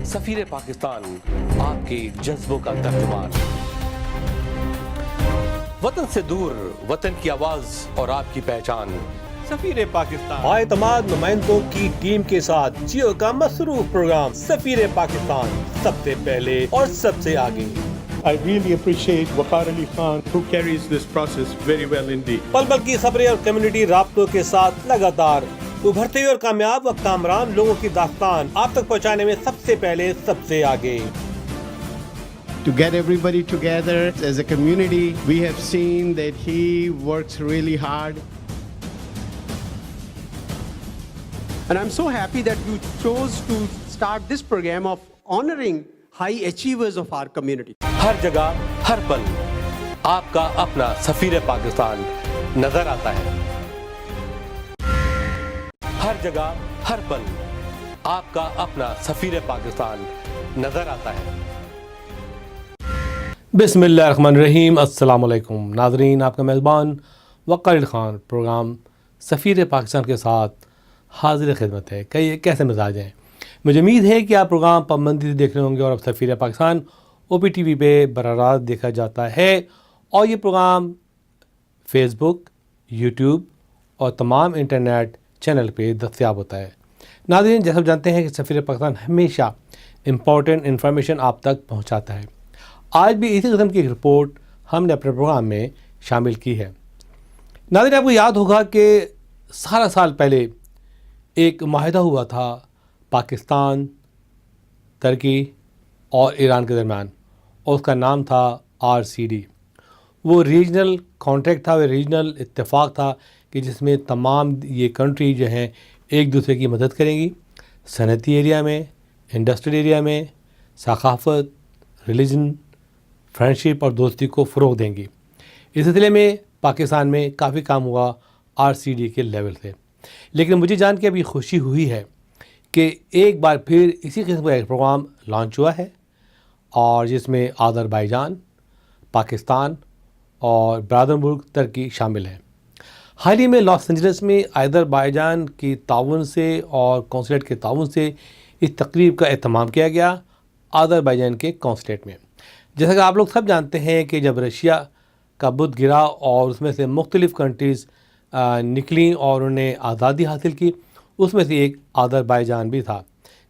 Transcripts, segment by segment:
سفیر پاکستان آپ کے جذبوں کا ترجمان، وطن سے دور وطن کی آواز اور آپ کی پہچان، سفیر پاکستان اعتماد نمائندوں کی ٹیم کے ساتھ جیو کا مصروف پروگرام سفیر پاکستان، سب سے پہلے اور سب سے آگے۔ I really appreciate Waqar Ali Khan who carries this process very well indeed. پل پل کی خبریں اور کمیونٹی رابطوں کے ساتھ لگاتار ابھرتے ہوئے اور کامیاب و کامران لوگوں کی داستان آپ تک پہنچانے میں سب سے پہلے سب سے آگے۔ To get everybody together as a community, we have seen that he works really hard. And I'm so happy that you chose to start this program of honoring high achievers of our community. ہر جگہ ہر پل آپ کا اپنا سفیر پاکستان نظر آتا ہے، ہر جگہ ہر پل آپ کا اپنا سفیر پاکستان نظر آتا ہے۔ بسم اللہ الرحمن الرحیم، السلام علیکم ناظرین، آپ کا میزبان وقار علی خان پروگرام سفیر پاکستان کے ساتھ حاضر خدمت ہے۔ کیسے مزاج ہیں؟ مجھے امید ہے کہ آپ پروگرام پابندی سے دیکھ رہے ہوں گے، اور اب سفیر پاکستان او پی ٹی وی پہ براہ راست دیکھا جاتا ہے، اور یہ پروگرام فیس بک، یوٹیوب اور تمام انٹرنیٹ چینل پہ دستیاب ہوتا ہے۔ ناظرین، جیسا جانتے ہیں کہ سفیر پاکستان ہمیشہ امپورٹنٹ انفارمیشن آپ تک پہنچاتا ہے۔ آج بھی اسی قسم کی ایک رپورٹ ہم نے اپنے پروگرام میں شامل کی ہے۔ ناظرین، آپ کو یاد ہوگا کہ 17 سال پہلے ایک معاہدہ ہوا تھا پاکستان، ترکی اور ایران کے درمیان، اور اس کا نام تھا RCD۔ وہ ریجنل کانٹریکٹ تھا، وہ ریجنل اتفاق تھا کہ جس میں تمام یہ کنٹری جو ہیں ایک دوسرے کی مدد کریں گی، صنعتی ایریا میں، انڈسٹریل ایریا میں، ثقافت، ریلیجن، فرینڈشپ اور دوستی کو فروغ دیں گی۔ اس سلسلے میں پاکستان میں کافی کام ہوا RCD کے لیول سے، لیکن مجھے جان کے ابھی خوشی ہوئی ہے کہ ایک بار پھر اسی قسم کا ایک پروگرام لانچ ہوا ہے، اور جس میں آذربائیجان، پاکستان اور برادر ملک ترکی شامل ہیں۔ حال ہی میں لاس اینجلس میں آذربائیجان کی تعاون سے اور کونسلیٹ کے تعاون سے اس تقریب کا اہتمام کیا گیا آذربائیجان کے کونسلیٹ میں۔ جیسا کہ آپ لوگ سب جانتے ہیں کہ جب رشیا کا بت گرا اور اس میں سے مختلف کنٹریز نکلیں اور انہوں نے آزادی حاصل کی، اس میں سے ایک آذربائیجان بھی تھا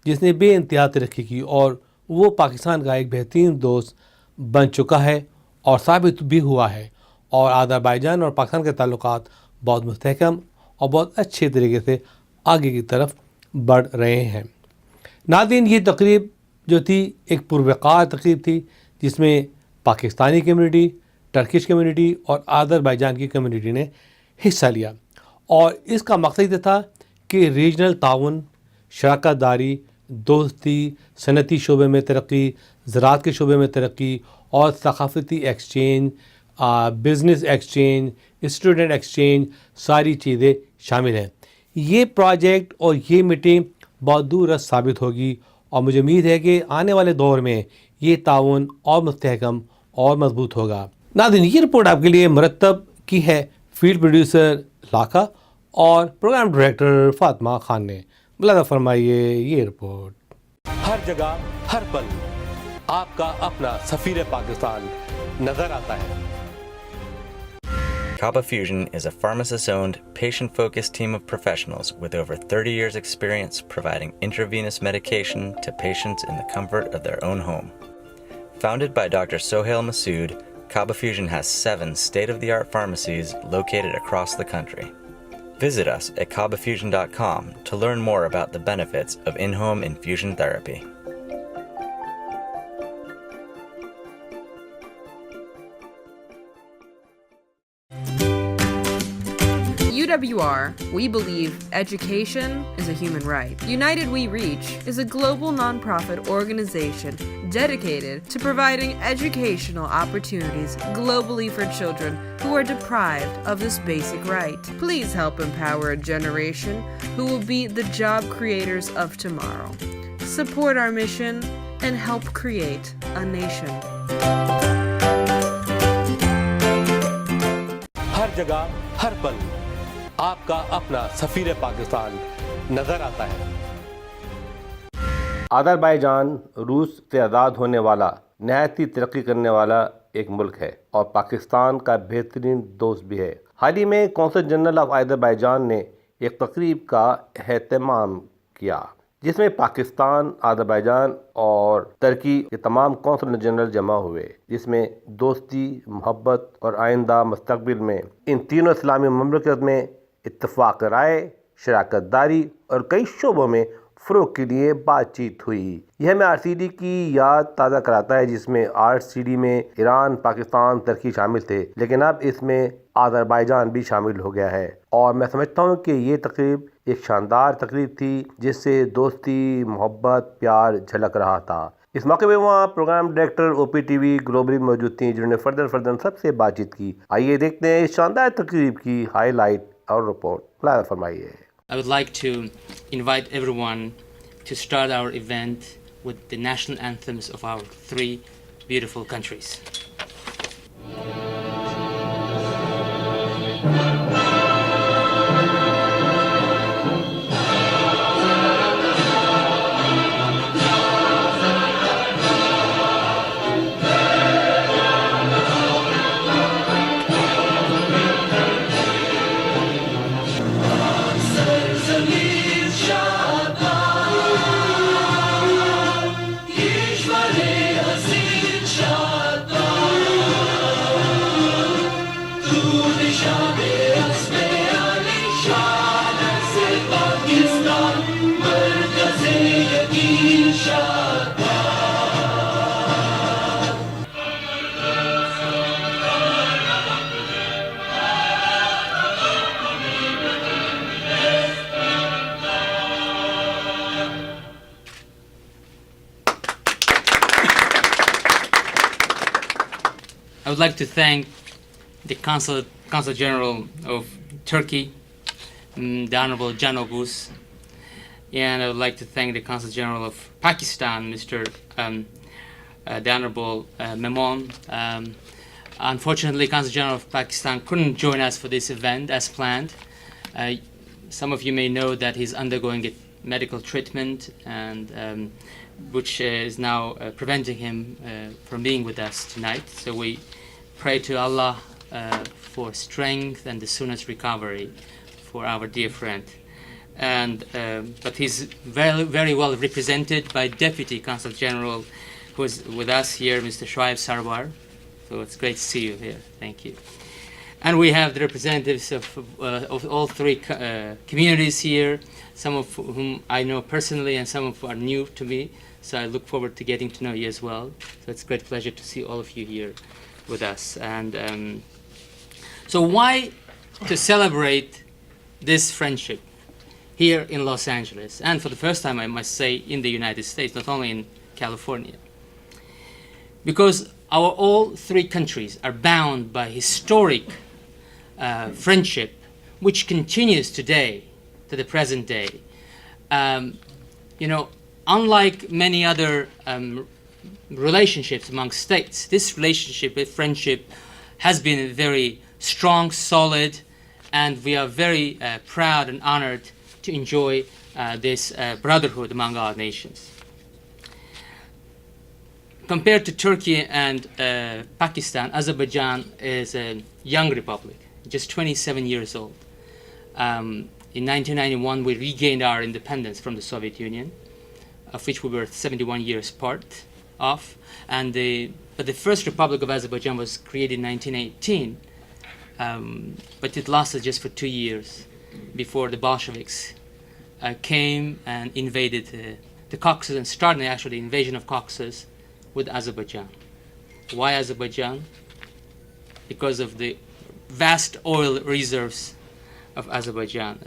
جس نے بے انتہا ترقی کی، اور وہ پاکستان کا ایک بہترین دوست بن چکا ہے اور ثابت بھی ہوا ہے، اور آذربائیجان اور پاکستان کے تعلقات بہت مستحکم اور بہت اچھے طریقے سے آگے کی طرف بڑھ رہے ہیں۔ ناظرین، یہ تقریب جو تھی ایک پروقار تقریب تھی، جس میں پاکستانی کمیونٹی، ٹرکش کمیونٹی اور آذربائیجان کی کمیونٹی نے حصہ لیا، اور اس کا مقصد یہ تھا کہ ریجنل تعاون، شراکت داری، دوستی، صنعتی شعبے میں ترقی، زراعت کے شعبے میں ترقی اور ثقافتی exchange, business exchange, student exchange, ساری چیزیں شامل ہیں۔ یہ پروجیکٹ اور یہ میٹنگ بہت دور رس ثابت ہوگی، اور مجھے امید ہے کہ آنے والے دور میں یہ تعاون اور مستحکم اور مضبوط ہوگا۔ ناظرین، یہ رپورٹ آپ کے لیے مرتب کی ہے فیلڈ پروڈیوسر لاکھا اور پروگرام ڈائریکٹر فاطمہ خان نے۔ ملاحظہ فرمائیے یہ رپورٹ۔ ہر جگہ ہر پل آپ کا اپنا سفیر پاکستان نظر آتا ہے۔ Kaba Fusion is a pharmacist-owned, patient-focused team of professionals with over 30 years' experience providing intravenous medication to patients in the comfort of their own home. Founded by Dr. Sohail Masood, Kaba Fusion has 7 state-of-the-art pharmacies located across the country. Visit us at kabafusion.com to learn more about the benefits of in-home infusion therapy. UWR, we believe education is a human right. United We Reach is a global nonprofit organization dedicated to providing educational opportunities globally for children who are deprived of this basic right. Please help empower a generation who will be the job creators of tomorrow. Support our mission and help create a nation. ہر جگہ ہر پل آپ کا اپنا سفیر پاکستان نظر آتا ہے۔ Azerbaijan रूस से आज़ाद होने वाला नहायत ही तरक्की करने वाला एक मुल्क है और पाकिस्तान का बेहतरीन दोस्त भी है। हाल ही में कौंसल जनरल ऑफ अज़रबैजान ने एक तकरीब का एहतमाम किया जिसमें पाकिस्तान, अज़रबैजान और तुर्की के तमाम कौंसल जनरल जमा हुए, जिसमें दोस्ती, मोहब्बत और आइंदा मुस्तकबिल में इन तीनों इस्लामी ममलकत में इत्तफाक राय, शराकत दारी और कई शोबों में फ़रोग़ के लिए बातचीत हुई। यह हमें आरसीडी की याद ताज़ा कराता है जिसमें आरसीडी में ईरान, पाकिस्तान, तुर्की शामिल थे, लेकिन अब इसमें अज़रबैजान भी शामिल हो गया है। और मैं समझता हूँ कि ये तकरीब एक शानदार तकरीब थी जिससे दोस्ती, मोहब्बत, प्यार झलक रहा था। इस मौके पर वहाँ प्रोग्राम डायरेक्टर OPTV ग्लोबली मौजूद थी जिन्होंने फर्दर सबसे बातचीत की। आइए देखते हैं इस शानदार तकरीब की हाईलाइट और रिपोर्ट। मुलाहिज़ा फरमाइए। I would like to invite everyone to start our event with the national anthems of our three beautiful countries. I would like to thank the Consul General of Turkey, the Honorable Can Oghuz, and I would like to thank the Consul General of Pakistan, Mr. The Honorable Memon. Unfortunately, Consul General of Pakistan couldn't join us for this event as planned. Some of you may know that he's undergoing a medical treatment, and which is now preventing him from being with us tonight. So we pray to Allah for strength and the soonest recovery for our dear friend. And but he's very well represented by Deputy Consul General, who is with us here, Mr. Shoaib Sarwar. So it's great to see you here. Thank you. And we have the representatives of all three communities here, some of whom I know personally and some of whom are new to me. So I look forward to getting to know you as well. So it's a great pleasure to see all of you here with us. And so why to celebrate this friendship here in Los Angeles, and for the first time I must say in the United States, not only in California? Because our all three countries are bound by historic friendship, which continues today to the present day. You know, unlike many other relationships among states, this relationship with friendship has been very strong, solid, and we are very proud and honored to enjoy this brotherhood among our nations. Compared to Turkey and Pakistan, Azerbaijan is a young republic, just 27 years old. In 1991, we regained our independence from the Soviet Union, of which we were 71 years part of. But the first Republic of Azerbaijan was created in 1918, but it lasted just for 2 years before the Bolsheviks came and invaded the Caucasus and started actually the invasion of Caucasus with Azerbaijan. Why Azerbaijan? Because of the vast oil reserves of Azerbaijan.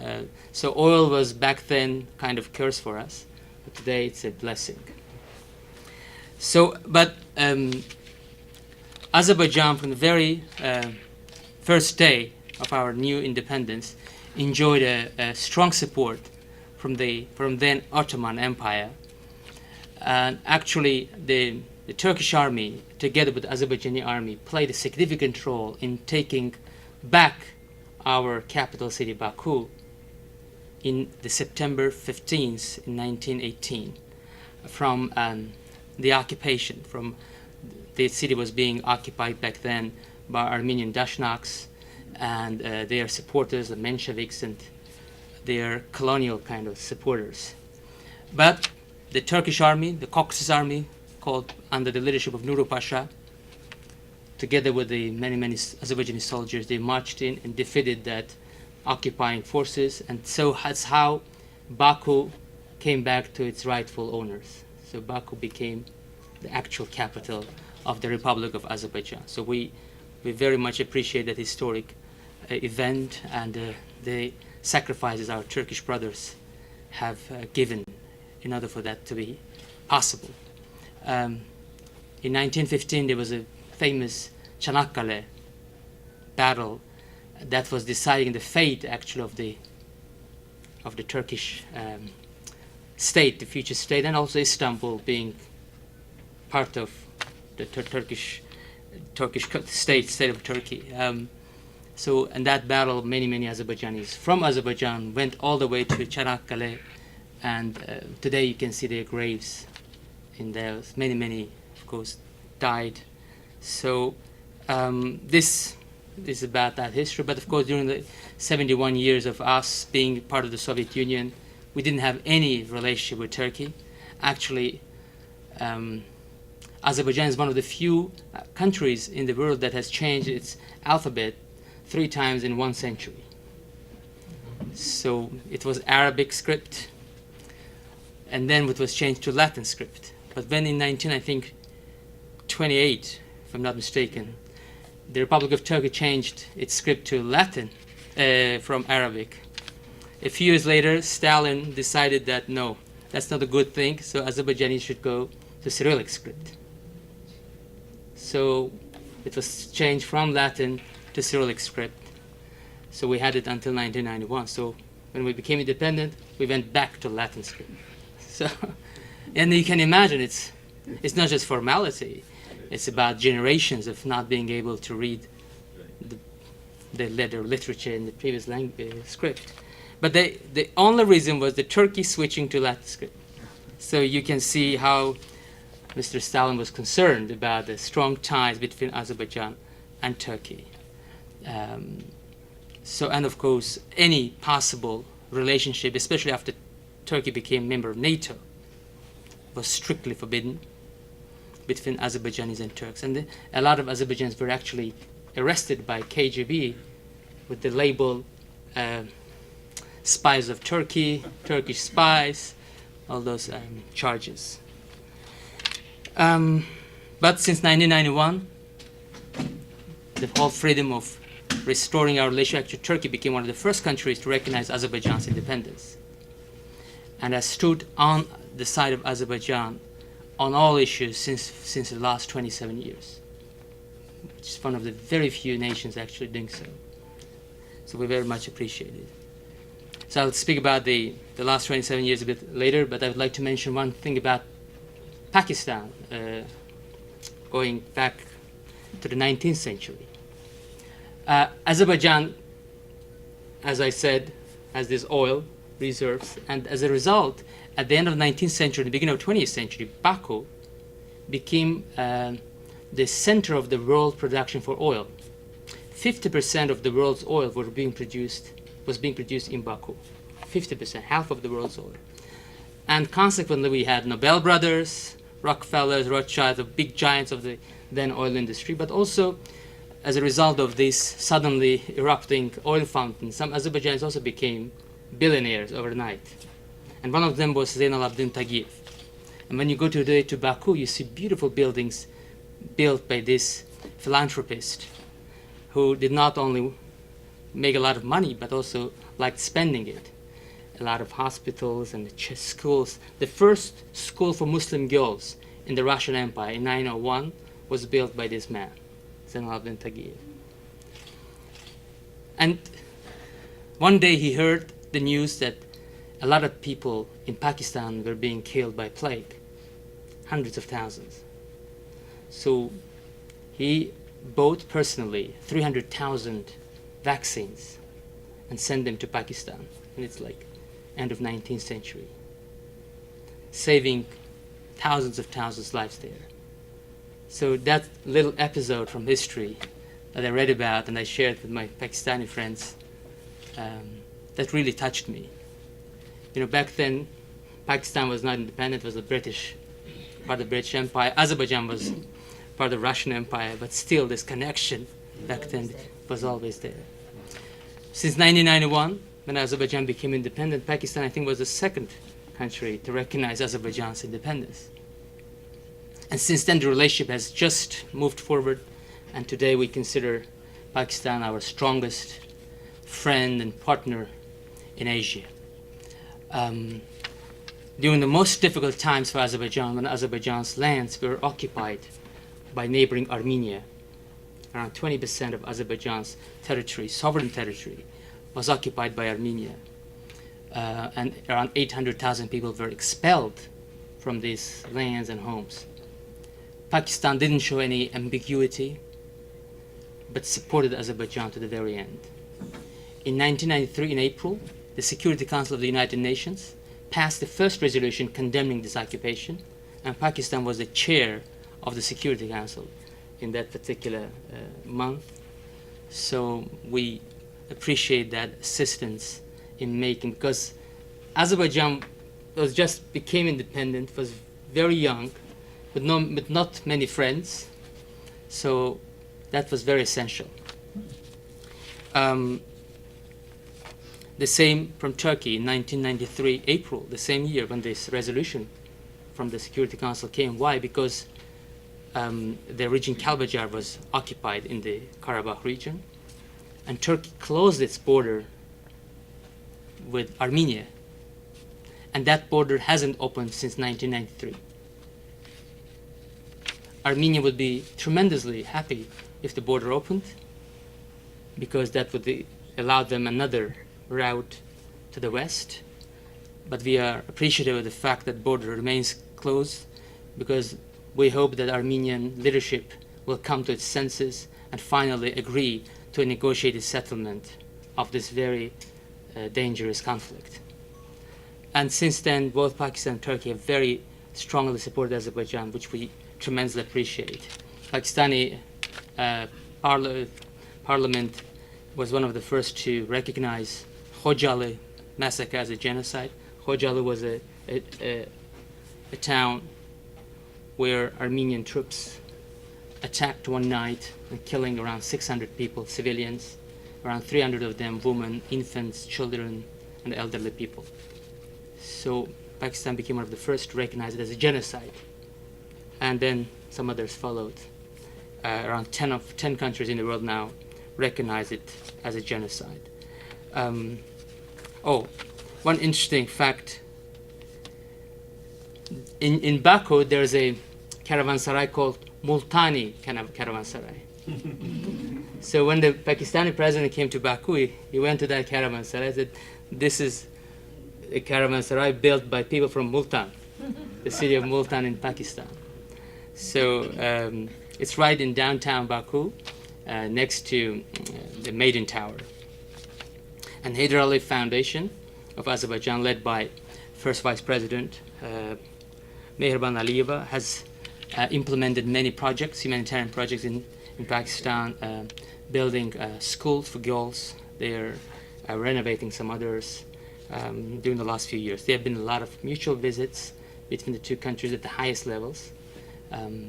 So oil was back then kind of curse for us, but today it's a blessing. So, but Azerbaijan from the very first day of our new independence enjoyed a strong support from then Ottoman Empire. And actually the Turkish army, together with the Azerbaijani army, played a significant role in taking back our capital city, Baku, in the September 15th in 1918. from the occupation. From the city was being occupied back then by Armenian Dashnaks and their supporters, the Mensheviks, and their colonial kind of supporters. But the Turkish army, the Caucasus army, called under the leadership of Nuru Pasha, together with the many Azerbaijani soldiers, they marched in and defeated that occupying forces, and so that's how Baku came back to its rightful owners. So Baku became the actual capital of the Republic of Azerbaijan. So we very much appreciate that historic event and the sacrifices our Turkish brothers have given in order for that to be possible. In 1915, there was a famous Çanakkale battle that was deciding the fate, actually, of the Turkish state, the future state, and also Istanbul being part of the Turkish state of Turkey. So in that battle, many Azerbaijanis from Azerbaijan went all the way to Çanakkale, and today you can see their graves in there. Many, of course, died. So this is about that history. But of course, during the 71 years of us being part of the Soviet Union, we didn't have any relationship with Turkey. Actually, Azerbaijan is one of the few countries in the world that has changed its alphabet 3 times in 1 century. So it was Arabic script, and then it was changed to Latin script. But when in 1928, if I'm not mistaken, the Republic of Turkey changed its script to Latin from Arabic. A few years later, Stalin decided that no, that's not a good thing, so Azerbaijanis should go to Cyrillic script. So it was changed from Latin to Cyrillic script. So we had it until 1991. So when we became independent, we went back to Latin script. So, and you can imagine it's not just formality. It's about generations of not being able to read the literature in the previous script. But the only reason was the Turkey switching to Latin script. So you can see how Mr. Stalin was concerned about the strong ties between Azerbaijan and Turkey. And of course, any possible relationship, especially after Turkey became a member of NATO, was strictly forbidden between Azerbaijanis and Turks. And a lot of Azerbaijanis were actually arrested by KGB with the label spies of Turkey, Turkish spies, all those charges. But since 1991, the whole freedom of restoring our relationship to Turkey became one of the first countries to recognize Azerbaijan's independence, and has stood on the side of Azerbaijan on all issues since the last 27 years, which is one of the very few nations actually doing so. So we very much appreciate it. So I'll speak about the last 27 years a bit later, but I would like to mention one thing about Pakistan, going back to the 19th century. Azerbaijan, as I said, has this oil reserves, and as a result, at the end of the 19th century, the beginning of the 20th century, Baku became the center of the world production for oil. 50% of the world's oil was being produced in Baku. 50%, half of the world's oil. And consequently, we had Nobel brothers, Rockefellers, Rothschilds, the big giants of the then oil industry, but also as a result of this suddenly erupting oil fountain, some Azerbaijanis also became billionaires overnight. And one of them was Zeynal Abidin Tagiev. And when you go today to Baku, you see beautiful buildings built by this philanthropist who did not only make a lot of money, but also liked spending it. A lot of hospitals and schools. The first school for Muslim girls in the Russian Empire in 901 was built by this man, Zeynal Abidin Tagiev. And one day he heard the news that a lot of people in Pakistan were being killed by plague, hundreds of thousands. So he bought personally 300,000 vaccines and sent them to Pakistan. And it's like end of 19th century, saving thousands of lives there. So that little episode from history that I read about and I shared with my Pakistani friends, that really touched me. You know, back then, Pakistan was not independent, it was part of the British Empire. Azerbaijan was part of the Russian Empire, but still this connection back then was always there. Since 1991, when Azerbaijan became independent, Pakistan, I think, was the second country to recognize Azerbaijan's independence. And since then, the relationship has just moved forward, and today we consider Pakistan our strongest friend and partner in Asia. During the most difficult times for Azerbaijan, when Azerbaijan's lands were occupied by neighboring Armenia, around 20% of Azerbaijan's territory, sovereign territory, was occupied by Armenia. And around 800,000 people were expelled from these lands and homes. Pakistan didn't show any ambiguity, but supported Azerbaijan to the very end. In 1993, in April, the Security Council of the United Nations passed the first resolution condemning this occupation, and Pakistan was the chair of the Security Council in that particular month. So we appreciate that assistance in making, because Azerbaijan became independent, was very young, with not many friends, so that was very essential. The same from Turkey in 1993, April, the same year when this resolution from the Security Council came. Why? Because the region Kalbajar was occupied in the Karabakh region, and Turkey closed its border with Armenia, and that border hasn't opened since 1993. Armenia would be tremendously happy if the border opened, because that would allow them another route to the west. But we are appreciative of the fact that border remains closed, because we hope that Armenian leadership will come to its senses and finally agree to a negotiated settlement of this very dangerous conflict. And since then, both Pakistan and Turkey have very strongly supported Azerbaijan, which we tremendously appreciate. Pakistani parliament was one of the first to recognize Khojaly massacre as a genocide. Khojaly was a town where Armenian troops attacked one night and killing around 600 people, civilians, around 300 of them women, infants, children, and elderly people. So Pakistan became one of the first to recognize it as a genocide. And then some others followed. Around 10 countries in the world now recognize it as a genocide. One interesting fact. In Baku, there's a caravanserai called Multani caravanserai. So when the Pakistani president came to Baku, he went to that caravanserai and said, this is a caravanserai built by people from Multan, the city of Multan in Pakistan. So it's right in downtown Baku, next to the Maiden Tower. And Hyder Ali Foundation of Azerbaijan, led by first Vice President Mehriban Aliyeva, has implemented many projects, humanitarian projects in Pakistan, building schools for girls. They're renovating some others during the last few years. There have been a lot of mutual visits between the two countries at the highest levels.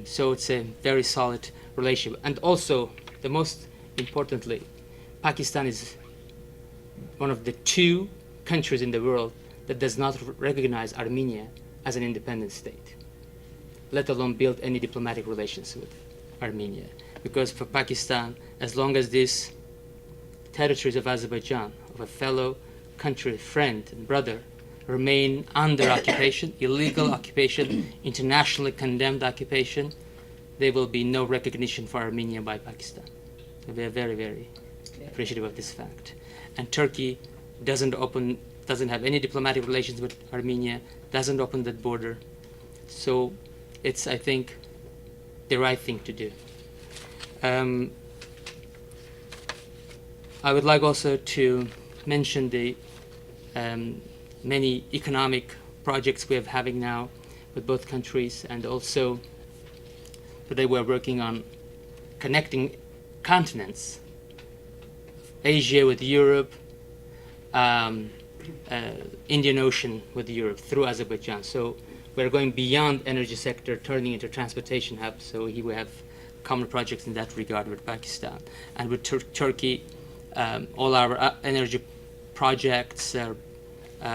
So it's a very solid relationship. And also, the most importantly, Pakistan is one of the two countries in the world that does not recognize Armenia as an independent state, let alone build any diplomatic relations with Armenia. Because for Pakistan, as long as these territories of Azerbaijan, of a fellow country, friend and brother, remain under occupation, illegal occupation, internationally condemned occupation, there will be no recognition for Armenia by Pakistan. So we are very, very appreciative of this fact. And Turkey doesn't have any diplomatic relations with Armenia, doesn't open that border. So it's, I think, the right thing to do. I would like also to mention the many economic projects we are having now with both countries, and also today we're working on connecting continents, Asia with Europe, Indian Ocean with Europe through Azerbaijan. So we're going beyond energy sector, turning into transportation hub. So here we have common projects in that regard with Pakistan. And with Turkey, all our energy projects are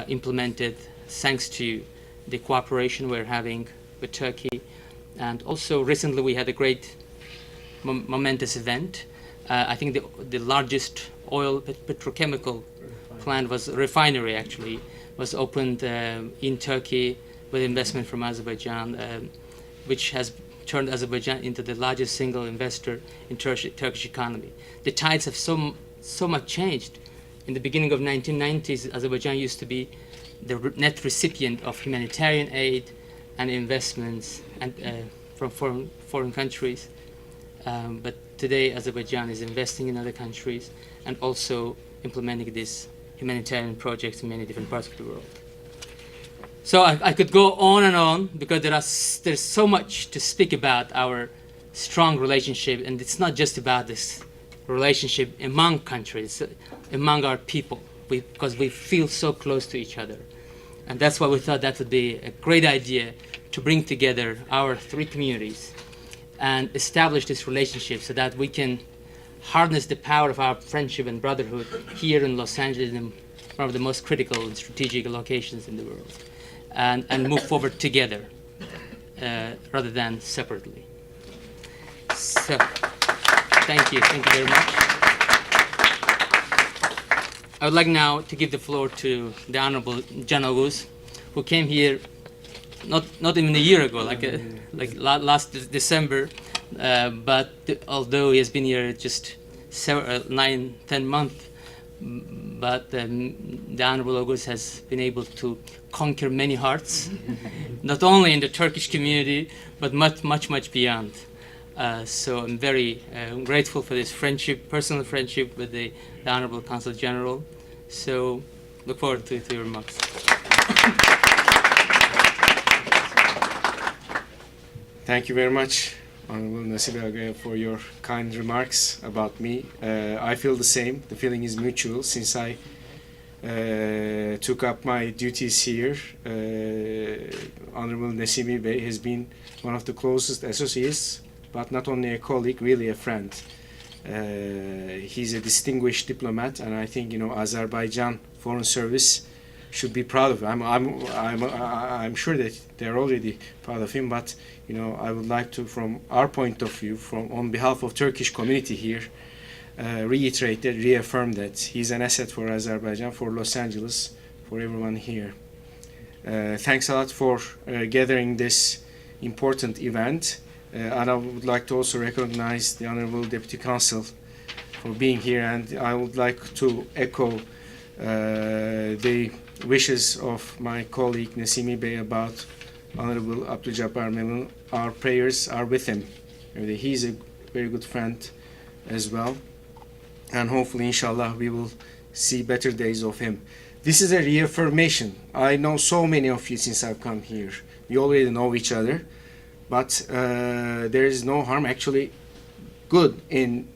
implemented thanks to the cooperation we're having with Turkey. And also recently we had a great momentous event. I think the largest oil petrochemical plant was a refinery, actually, was opened in Turkey with investment from Azerbaijan, which has turned Azerbaijan into the largest single investor in Turkish economy. The tides have so much changed. In the beginning of 1990s, Azerbaijan used to be the net recipient of humanitarian aid and investments and from foreign countries. But today, Azerbaijan is investing in other countries and also implementing these humanitarian projects in many different parts of the world. So I could go on and on because there's so much to speak about our strong relationship, and it's not just about this relationship among countries, among our people, because we feel so close to each other. And that's why we thought that would be a great idea to bring together our three communities and establish this relationship so that we can harness the power of our friendship and brotherhood here in Los Angeles, in one of the most critical and strategic locations in the world, and move forward together rather than separately. So, thank you very much. I would like now to give the floor to the Honorable General Gus, who came here not even a year ago, like last December, but although he has been here just 9-10 months, but the Honorable August has been able to conquer many hearts, not only in the Turkish community, but much beyond. So I'm very grateful for this friendship, personal friendship with the Honorable Consul General. So look forward to your remarks. Thank you very much, Honorable Nasib Agaya, for your kind remarks about me. I feel the same. The feeling is mutual since I took up my duties here. Honorable Nesimi Bey has been one of the closest associates, but not only a colleague, really a friend. He's a distinguished diplomat, and I think Azerbaijan Foreign Service should be proud of him. I'm sure that they're already proud of him, but I would like to, from our point of view, on behalf of Turkish community here, reaffirm that he's an asset for Azerbaijan, for Los Angeles, for everyone here. Thanks a lot for gathering this important event, and I would like to also recognize the Honorable Deputy Consul for being here, and I would like to echo the wishes of my colleague Nesimi Bey about Honorable Abdul Jabbar Melon. Our prayers are with him. He's a very good friend as well, and hopefully, inshallah, we will see better days of him. This is a reaffirmation. I know so many of you since I've come here. We already know each other, but there is no harm, actually good, in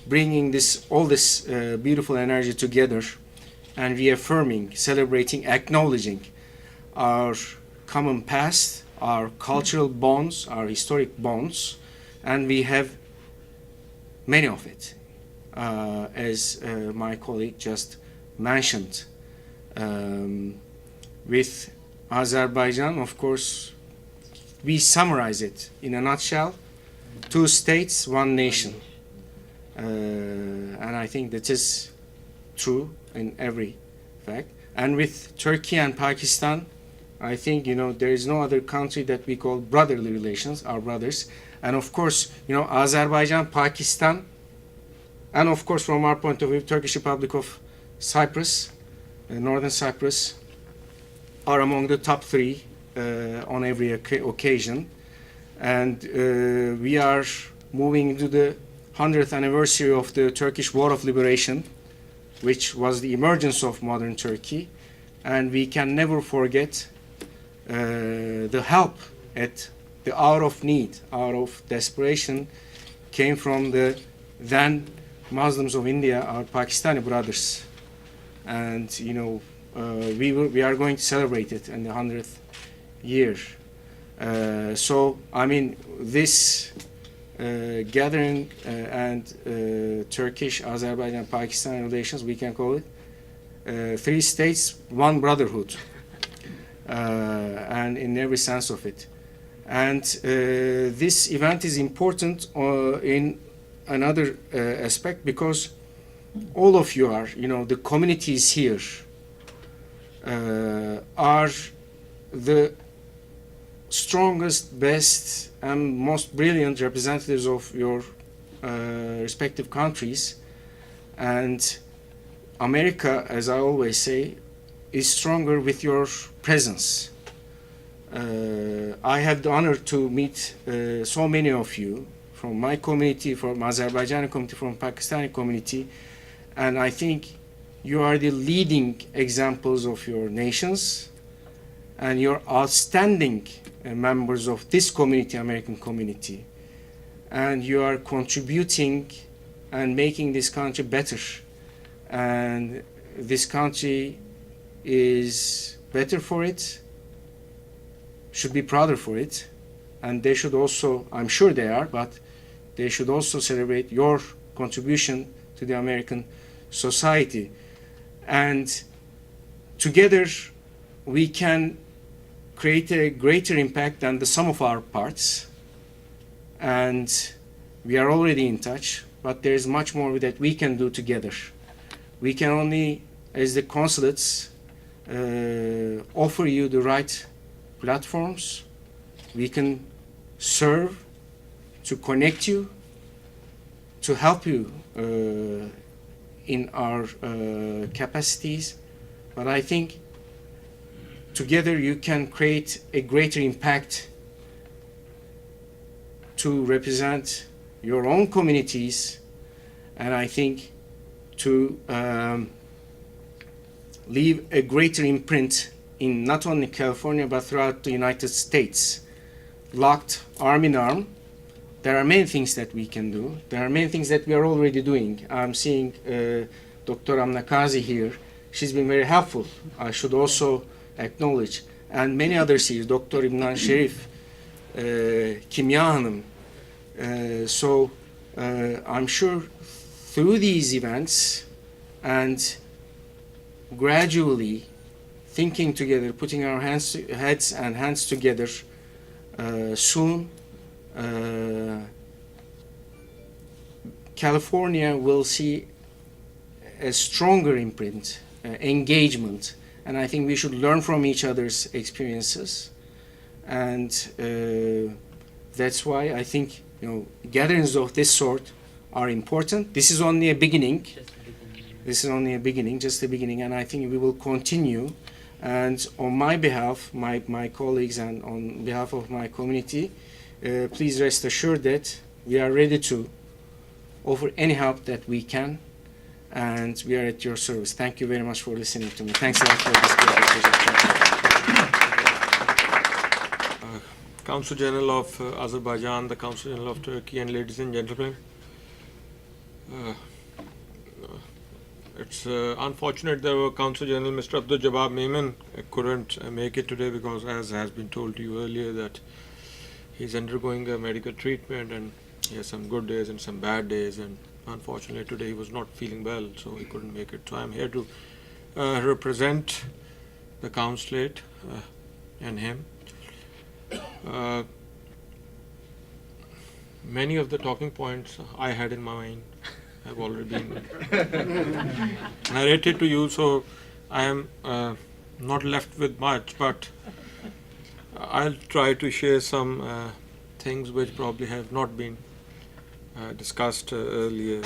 bringing all this beautiful energy together and reaffirming, celebrating, acknowledging our common past, our cultural bonds, our historic bonds, and we have many of it, as my colleague just mentioned. With Azerbaijan, of course, we summarize it in a nutshell: 2 states, 1 nation. And I think that is true in every fact. And with Turkey and Pakistan, I think there is no other country that we call brotherly relations, our brothers. And of course, Azerbaijan, Pakistan, and of course, from our point of view, Turkish Republic of Cyprus, Northern Cyprus, are among the top 3 on every occasion. And we are moving into the 100th anniversary of the Turkish War of Liberation, which was the emergence of modern Turkey. And we can never forget the help at the hour of need, hour of desperation, came from the then Muslims of India, our Pakistani brothers. And we are going to celebrate it in the 100th year. So I mean, this gathering and Turkish, Azerbaijan, Pakistan relations, we can call it 3 states, 1 brotherhood, and in every sense of it. And this event is important in another aspect, because all of you are, the communities here are the strongest, best, and most brilliant representatives of your respective countries. And America, as I always say, is stronger with your presence. I have the honor to meet so many of you from my community, from Azerbaijani community, from Pakistani community, and I think you are the leading examples of your nations, and you're outstanding members of this community, American community, and you are contributing and making this country better. And this country is better for it, should be prouder for it, and they should also, I'm sure they are, but they should also celebrate your contribution to the American society. And together we can create a greater impact than the sum of our parts. And we are already in touch, but there is much more that we can do together. We can only, as the consulates, offer you the right platforms. We can serve to connect you, to help you in our capacities. But I think together you can create a greater impact to represent your own communities, and I think to leave a greater imprint in not only California but throughout the United States. Locked arm in arm, there are many things that we can do. There are many things that we are already doing. I'm seeing Dr. Amnakazi here. She's been very helpful, I should also acknowledge. And many others here, Dr. Ibn Sharif, Kimya Hanım. So I'm sure through these events and gradually thinking together, putting our heads and hands together, soon California will see a stronger imprint, engagement, and I think we should learn from each other's experiences. And that's why I think gatherings of this sort are important. This is only a beginning. This is only a beginning, just a beginning, and I think we will continue. And on my behalf, my colleagues, and on behalf of my community, please rest assured that we are ready to offer any help that we can, and we are at your service. Thank you very much for listening to me. Thanks a lot for this presentation. Consul General of Azerbaijan, the Consul General of Turkey, and ladies and gentlemen, it's unfortunate that our Consul General, Mr. Abdul Jabbar Memon, couldn't make it today because, as has been told to you earlier, that he's undergoing a medical treatment and he has some good days and some bad days, and unfortunately today he was not feeling well, so he couldn't make it. So I'm here to represent the consulate and him. Many of the talking points I had in my mind have already been narrated to you, so I am not left with much, but I'll try to share some things which probably have not been discussed earlier.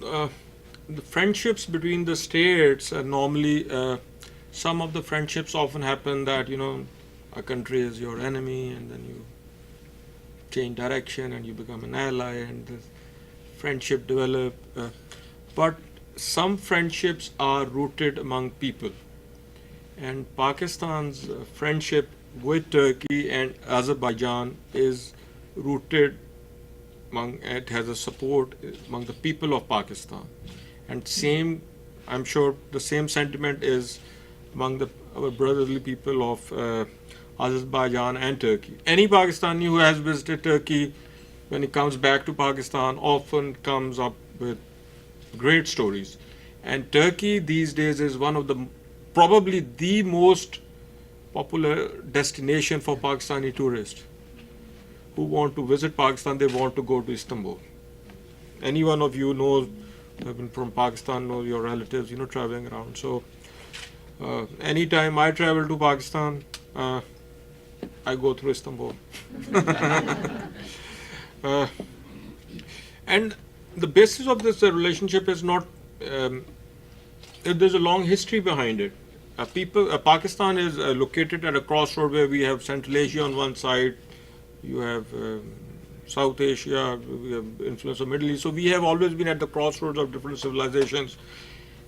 The friendships between the states are normally, some of the friendships often happen that, a country is your enemy and then you change direction and you become an ally and the friendship develop. But some friendships are rooted among people, and Pakistan's friendship with Turkey and Azerbaijan is rooted among, it has a support among the people of Pakistan, and same, I'm sure the same sentiment is among our brotherly people of Azerbaijan and Turkey. Any Pakistani who has visited Turkey, when he comes back to Pakistan, often comes up with great stories. And Turkey these days is one of the, probably the most popular destination for Pakistani tourists who want to visit Pakistan. They want to go to Istanbul. Any one of you knows, have been from Pakistan, knows your relatives, traveling around. So anytime I travel to Pakistan, I go through Istanbul. And the basis of this relationship is not, there's a long history behind it. Pakistan is located at a crossroad where we have Central Asia on one side, you have South Asia, we have influence of Middle East. So we have always been at the crossroads of different civilizations.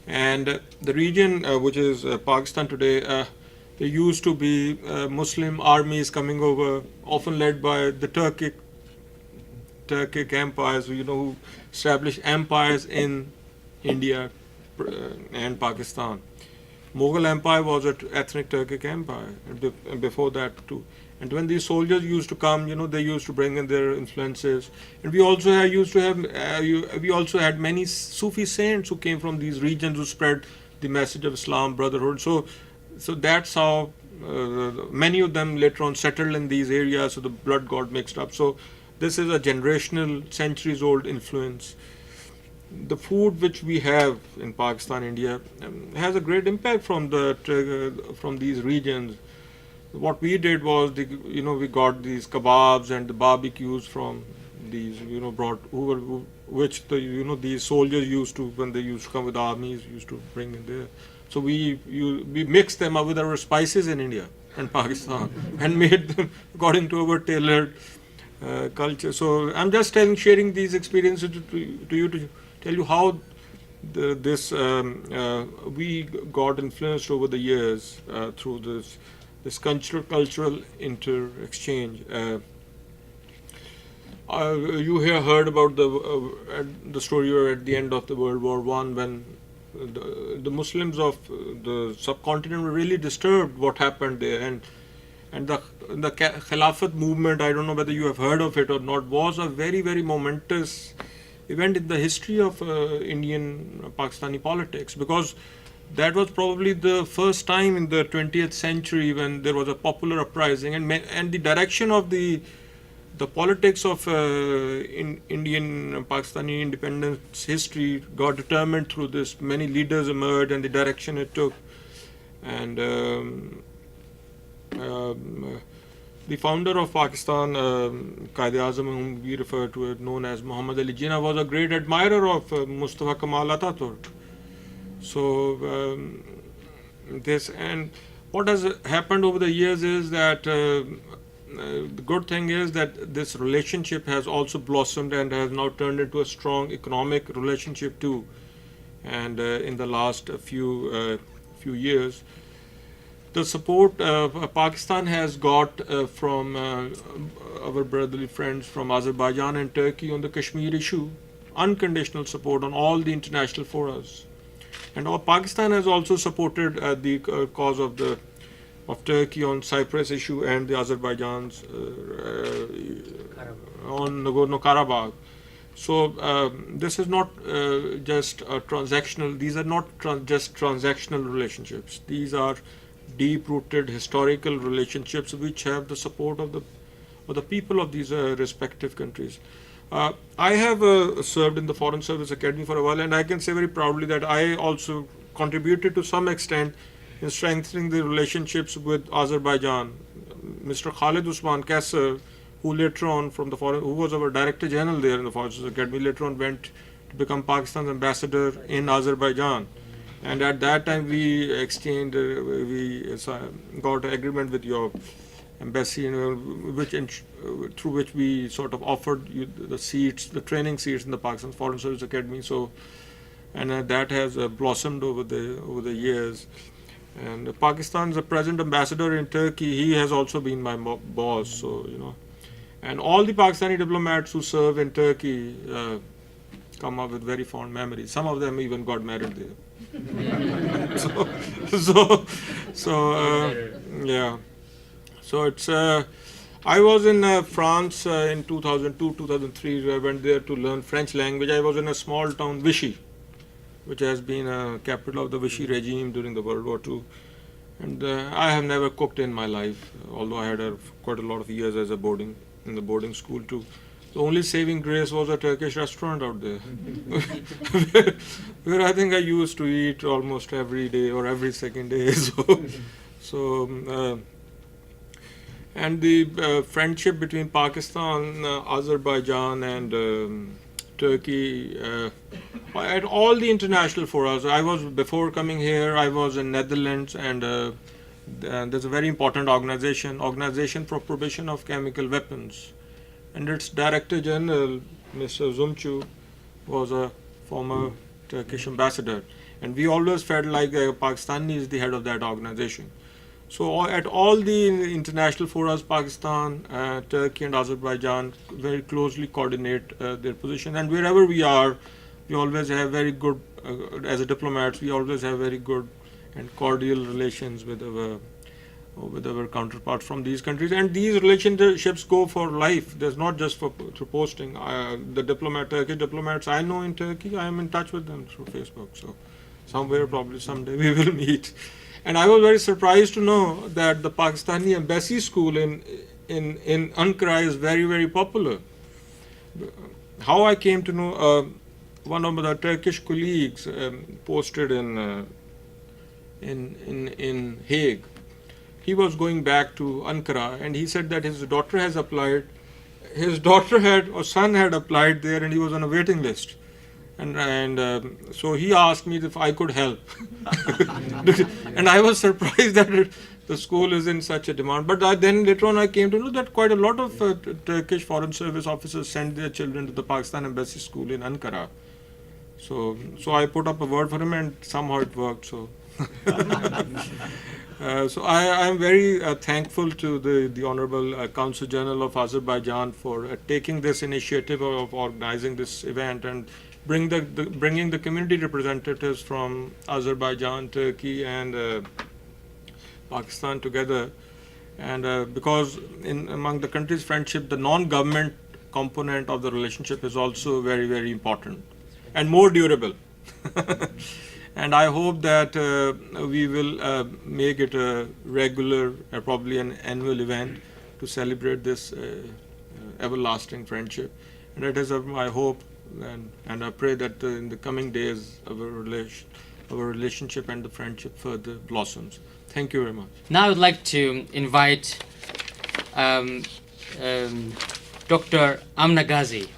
And the region, which is Pakistan today, there used to be Muslim armies coming over, often led by the Turkic empires, who established empires in India and Pakistan. Mughal Empire was an ethnic Turkic empire, and before that too. And when these soldiers used to come, they used to bring in their influences. And we also had many Sufi saints who came from these regions who spread the message of Islam, brotherhood. So that's how many of them later on settled in these areas. So the blood got mixed up. So this is a generational, centuries-old influence. The food which we have in Pakistan, India, has a great impact from these regions. What we did was, we got these kebabs and the barbecues from these, which these soldiers used to, when they used to come with armies, used to bring in there. So we mixed them up with our spices in India and Pakistan and made them according to our tailored culture. So I'm just sharing these experiences to you to tell you how we got influenced over the years through this cultural inter-exchange. You heard about the story at the end of the World War I, when the Muslims of the subcontinent were really disturbed what happened there, and the Khilafat movement, I don't know whether you have heard of it or not, was a very, very momentous event in the history of Indian Pakistani politics, because that was probably the first time in the 20th century when there was a popular uprising, and the direction of the politics of Indian Pakistani independence history got determined through this. Many leaders emerged and the direction it took. And the founder of Pakistan, Qaid-e-Azam, whom we refer to as known as Muhammad Ali Jinnah, was a great admirer of Mustafa Kemal Ataturk. So what has happened over the years is that the good thing is that this relationship has also blossomed and has now turned into a strong economic relationship too. And in the last few years, the support Pakistan has got from our brotherly friends from Azerbaijan and Turkey on the Kashmir issue, unconditional support on all the international forums. And Pakistan has also supported the cause of Turkey on Cyprus issue and the Azerbaijan's on Nagorno-Karabakh. So this is not just a transactional. These are not just transactional relationships. These are deep-rooted historical relationships which have the support of the people of these respective countries. I have served in the Foreign Service Academy for a while, and I can say very proudly that I also contributed to some extent in strengthening the relationships with Azerbaijan. Mr. Khalid Usman Kasser, who later on who was our Director General there in the Foreign Service Academy, later on went to become Pakistan's ambassador in Azerbaijan. And at that time we got an agreement with your embassy, through which we sort of offered you the training seats in the Pakistan Foreign Service Academy. So and that has blossomed over the years. And Pakistan's present ambassador in Turkey, he has also been my boss. So and all the Pakistani diplomats who serve in Turkey come up with very fond memories. Some of them even got married there. Yeah. So it's. I was in France in 2002, 2003. I went there to learn French language. I was in a small town, Vichy, which has been a capital of the Vichy regime during the World War II. And I have never cooked in my life, although I had quite a lot of years as in the boarding school too. The only saving grace was a Turkish restaurant out there, where I think I used to eat almost every day or every second day. And the friendship between Pakistan, Azerbaijan, and Turkey, at all the international forums. Before coming here, I was in Netherlands, and there's a very important Organization for Prohibition of Chemical Weapons, and its Director General, Mr. Zumchu, was a former Turkish ambassador, and we always felt like Pakistani is the head of that organization. So at all the international forums, Pakistan, Turkey and Azerbaijan very closely coordinate their position, and wherever we are, we always have very good, as a diplomats, we always have very good and cordial relations with our counterparts from these countries, and these relationships go for life. There's not just through posting. Turkish diplomats I know in Turkey, I am in touch with them through Facebook. So somewhere, probably someday, we will meet. And I was very surprised to know that the Pakistani embassy school in Ankara is very, very popular. How I came to know, one of the Turkish colleagues posted in Hague. He was going back to Ankara, and he said that his daughter has applied. His son had applied there, and he was on a waiting list. And so he asked me if I could help. And I was surprised that the school is in such a demand. But then later on I came to know that quite a lot of Turkish Foreign Service officers send their children to the Pakistan Embassy School in Ankara. So I put up a word for him, and somehow it worked. So I am very thankful to the Honorable Consul General of Azerbaijan for taking this initiative of organizing this event and bringing the community representatives from Azerbaijan, Turkey, and Pakistan together. And because among the countries' friendship, the non-government component of the relationship is also very, very important and more durable. And I hope that we will make it a regular, probably an annual event to celebrate this everlasting friendship. And it is my hope, and I pray that in the coming days our relationship and the friendship further blossoms. Thank you very much. Now I would like to invite Dr. Amna Ghazi,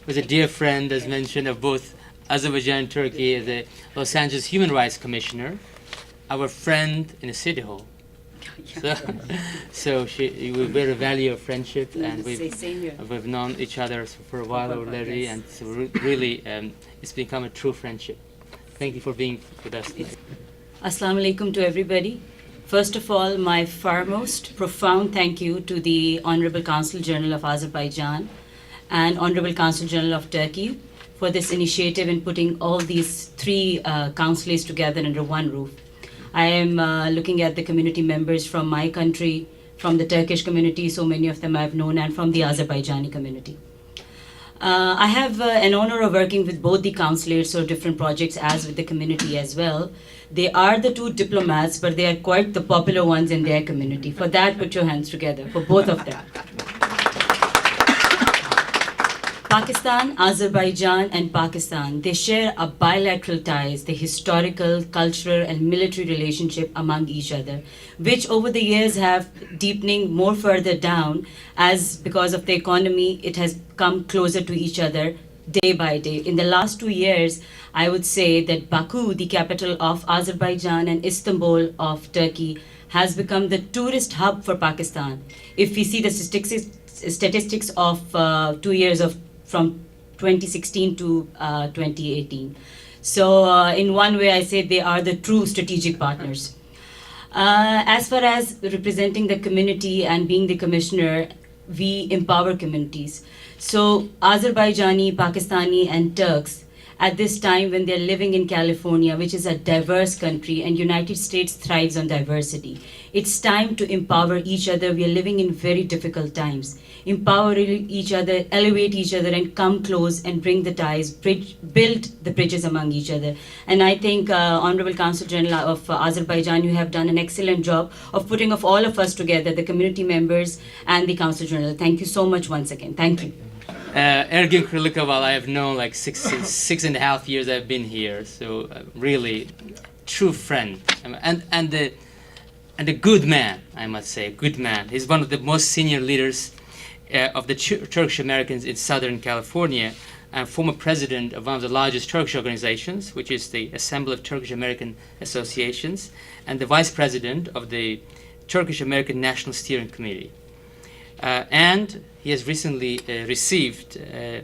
who is a dear friend, as mentioned, of both Azerbaijan and Turkey, as the Los Angeles Human Rights Commissioner, our friend in the City Hall. So we very value our friendship, and we've known each other for a while already, and so really it's become a true friendship. Thank you for being with us today. Assalamu alaikum to everybody. First of all, my foremost profound thank you to the Honorable Consul General of Azerbaijan and Honorable Consul General of Turkey for this initiative in putting all these three consulates together under one roof. I am looking at the community members from my country, from the Turkish community, so many of them I've known, and from the Azerbaijani community. I have an honor of working with both the consulates or different projects as with the community as well. They are the two diplomats, but they are quite the popular ones in their community. For that, put your hands together, for both of them. Pakistan, Azerbaijan, and Pakistan, they share a bilateral ties, the historical, cultural, and military relationship among each other, which over the years have deepening more further down as because of the economy, it has come closer to each other day by day. In the last 2 years, I would say that Baku, the capital of Azerbaijan, and Istanbul of Turkey, has become the tourist hub for Pakistan. If we see the statistics of 2 years from 2016 to 2018. So in one way, I say they are the true strategic partners. As far as representing the community and being the commissioner, we empower communities. So Azerbaijani, Pakistani, and Turks, at this time when they're living in California, which is a diverse country, and United States thrives on diversity, it's time to empower each other. We are living in very difficult times. Empower each other, elevate each other, and come close and bring the ties, build the bridges among each other. And I think, Honorable Consul General of Azerbaijan, you have done an excellent job of putting of all of us together, the community members and the Consul General. Thank you so much once again. Thank you. Ergin Krylikoval, I have known like 6.5 years I've been here, so really true friend, and a good man, I must say, a good man. He's one of the most senior leaders of the Turkish Americans in Southern California, and former president of one of the largest Turkish organizations, which is the Assembly of Turkish American Associations, and the vice president of the Turkish American National Steering Committee. And he has recently received a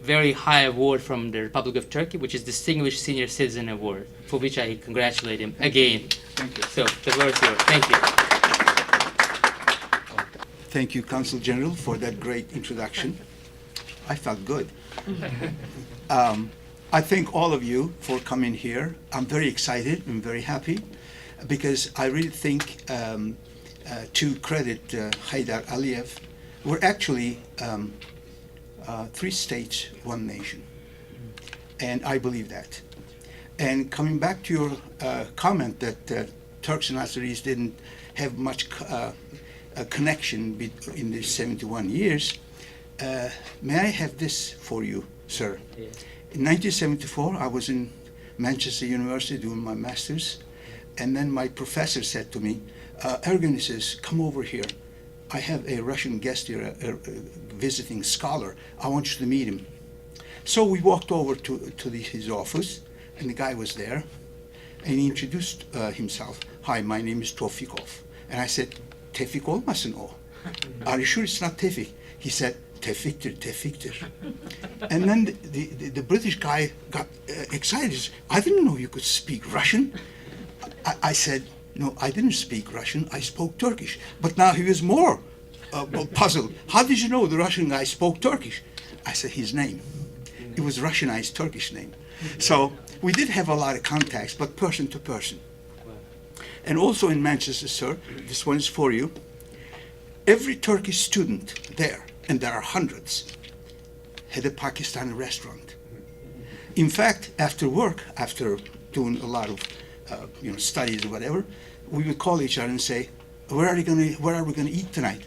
very high award from the Republic of Turkey, which is Distinguished Senior Citizen Award, for which I congratulate him again. Thank you. So the floor is yours. Thank you. Thank you, Consul General, for that great introduction. I felt good. I thank all of you for coming here. I'm very excited and very happy because I really think, to credit Haydar Aliyev, we're actually 3 states, 1 nation. And I believe that. And coming back to your comment that Turks and Azeris didn't have much a connection in the 71 years, may I have this for you, sir? Yeah. In 1974, I was in Manchester University doing my master's, and then my professor said to me, Ergin, he says, come over here. I have a Russian guest here, a visiting scholar. I want you to meet him. So we walked over to his office, and the guy was there, and he introduced himself. Hi, my name is Tofikov. And I said, Tevfik olmasın o? Are you sure it's not Tevfik? He said, Tevfik'tir. And then the British guy got excited. He said, I didn't know you could speak Russian. I said, no, I didn't speak Russian. I spoke Turkish. But now he was more puzzled. How did you know the Russian guy spoke Turkish? I said, his name. It was Russianized Turkish name. So we did have a lot of contacts, but person to person. And also in Manchester, sir, this one is for you. Every Turkish student there, and there are hundreds, had a Pakistani restaurant. In fact, after work, after doing a lot of studies or whatever, we would call each other and say, where are we going to eat tonight?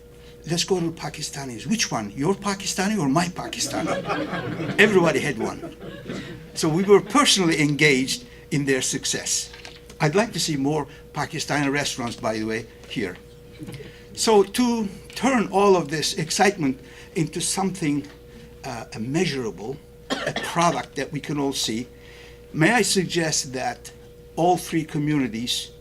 Let's go to Pakistanis. Which one? Your Pakistani or my Pakistani? Everybody had one. So we were personally engaged in their success. I'd like to see more Pakistani restaurants, by the way, here. So to turn all of this excitement into something measurable, a product that we can all see, may I suggest that all 3 communities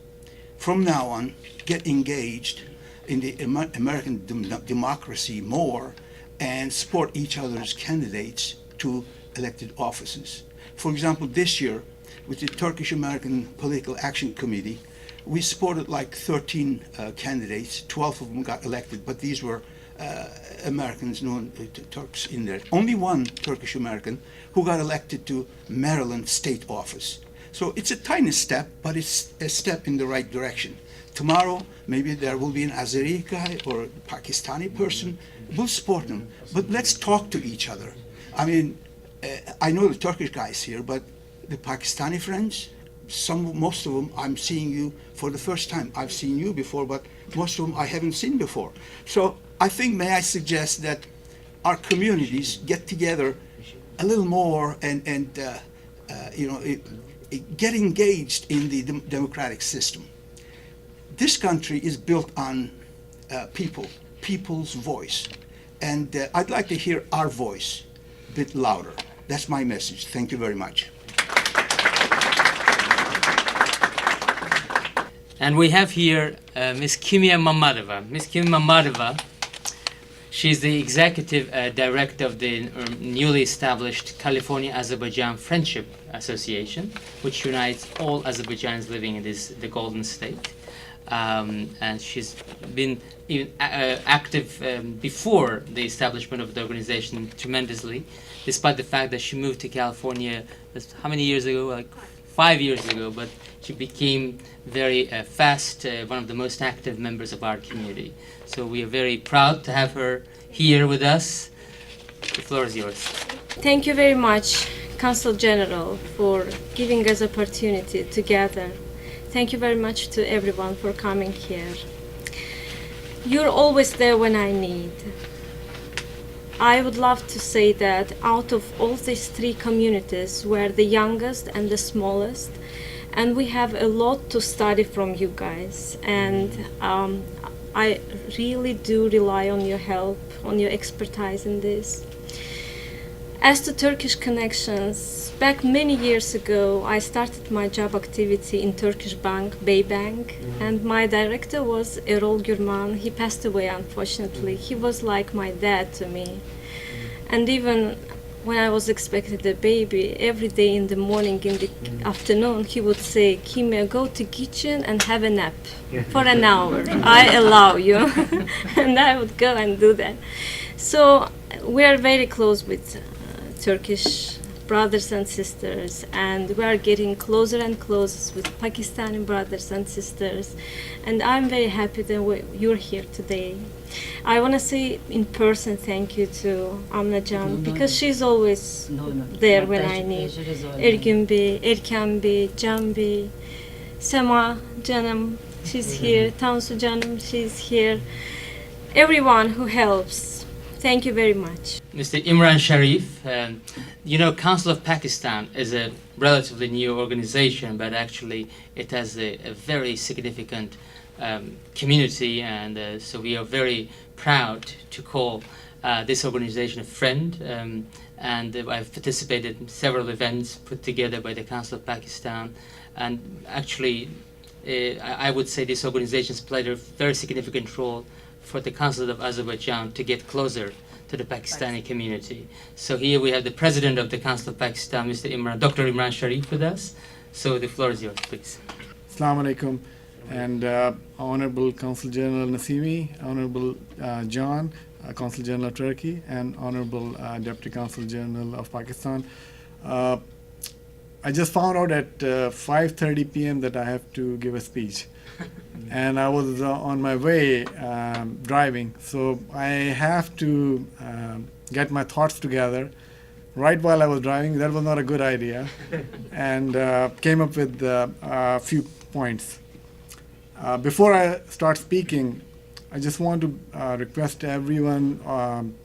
from now on get engaged in the American democracy more and support each other's candidates to elected offices. For example, this year, with the Turkish American Political Action Committee, we supported like 13 candidates. 12 of them got elected, but these were Americans, known Turks in there. Only one Turkish American who got elected to Maryland state office. So it's a tiny step, but it's a step in the right direction. Tomorrow, maybe there will be an Azeri guy or a Pakistani person. We'll support them, but let's talk to each other. I mean, I know the Turkish guys here, but the Pakistani friends, most of them, I'm seeing you for the first time. I've seen you before, but most of them I haven't seen before. So I think, may I suggest that our communities get together a little more and get engaged in the democratic system. This country is built on people's voice. And I'd like to hear our voice a bit louder. That's my message. Thank you very much. And we have here Ms. Kimia Mamadova. Ms. Kimia Mamadova She's the executive director of the newly established California-Azerbaijan Friendship Association, which unites all Azerbaijanis living in the Golden State. And she's been even active before the establishment of the organization tremendously, despite the fact that she moved to California how many years ago? Like 5 years ago, but she became very fast one of the most active members of our community. So we are very proud to have her here with us. The floor is yours. Thank you very much, Consul General, for giving us opportunity to gather. Thank you very much to everyone for coming here. You're always there when I need. I would love to say that out of all these three communities, we're the youngest and the smallest, and we have a lot to study from you guys. And I really do rely on your help, on your expertise in this. As to Turkish connections, back many years ago, I started my job activity in Turkish bank, Bey Bank, and my director was Erol Gürman. He passed away, unfortunately. He was like my dad to me. And even when I was expecting a baby, every day in the morning, in the afternoon, he would say, Kimya, go to kitchen and have a nap for an hour. I allow you. And I would go and do that. So we are very close with Turkish brothers and sisters, and we are getting closer and closer with Pakistani brothers and sisters. And I'm very happy that you're here today. I want to say in person thank you to Amna Can, because she's always there when I need. Ergün Bey, Erkan Bey, Can Bey, Sema Canım, she's here. Tansu Canım, she's here. Everyone who helps. Thank you very much. Mr. Imran Sharif, you know, Council of Pakistan is a relatively new organization, but actually it has a very significant community, and so we are very proud to call this organization a friend. And I've participated in several events put together by the Council of Pakistan, and actually I would say this organization has played a very significant role for the Council of Azerbaijan to get closer to the Pakistani community. So here we have the President of the Council of Pakistan, Mr. Imran, Dr. Imran Sharif, with us. So the floor is yours, please. Assalamu alaikum, and Honorable Consul General Nasimi, Honorable John, Consul General of Turkey, and Honorable Deputy Consul General of Pakistan. I just found out at 5:30 p.m. that I have to give a speech. And I was on my way driving, so I have to get my thoughts together right while I was driving. That was not a good idea, and came up with a few points. Before I start speaking, I just want to request everyone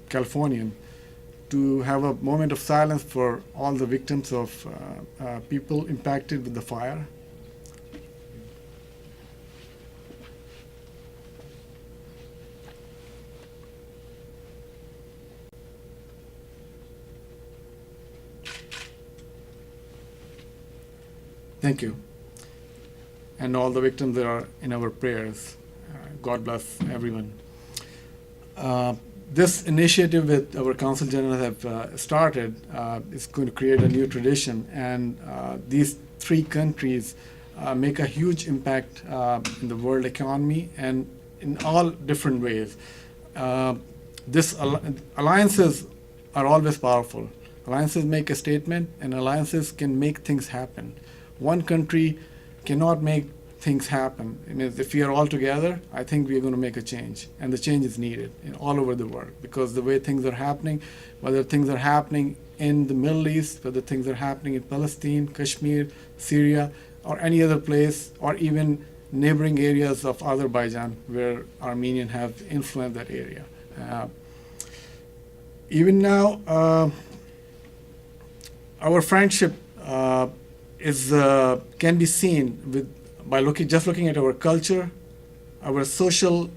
Californian to have a moment of silence for all the victims of people impacted with the fire. Thank you. And all the victims that are in our prayers. God bless everyone. This initiative that our Consul General have started is going to create a new tradition, and these three countries make a huge impact in the world economy and in all different ways. Alliances are always powerful. Alliances make a statement, and alliances can make things happen. One country cannot make things happen. And if we are all together, I think we are going to make a change, and the change is needed all over the world, because the way things are happening, whether things are happening in the Middle East, whether things are happening in Palestine, Kashmir, Syria, or any other place, or even neighboring areas of Azerbaijan where Armenians have influenced that area. Even now, our friendship can be seen by looking at our culture, our social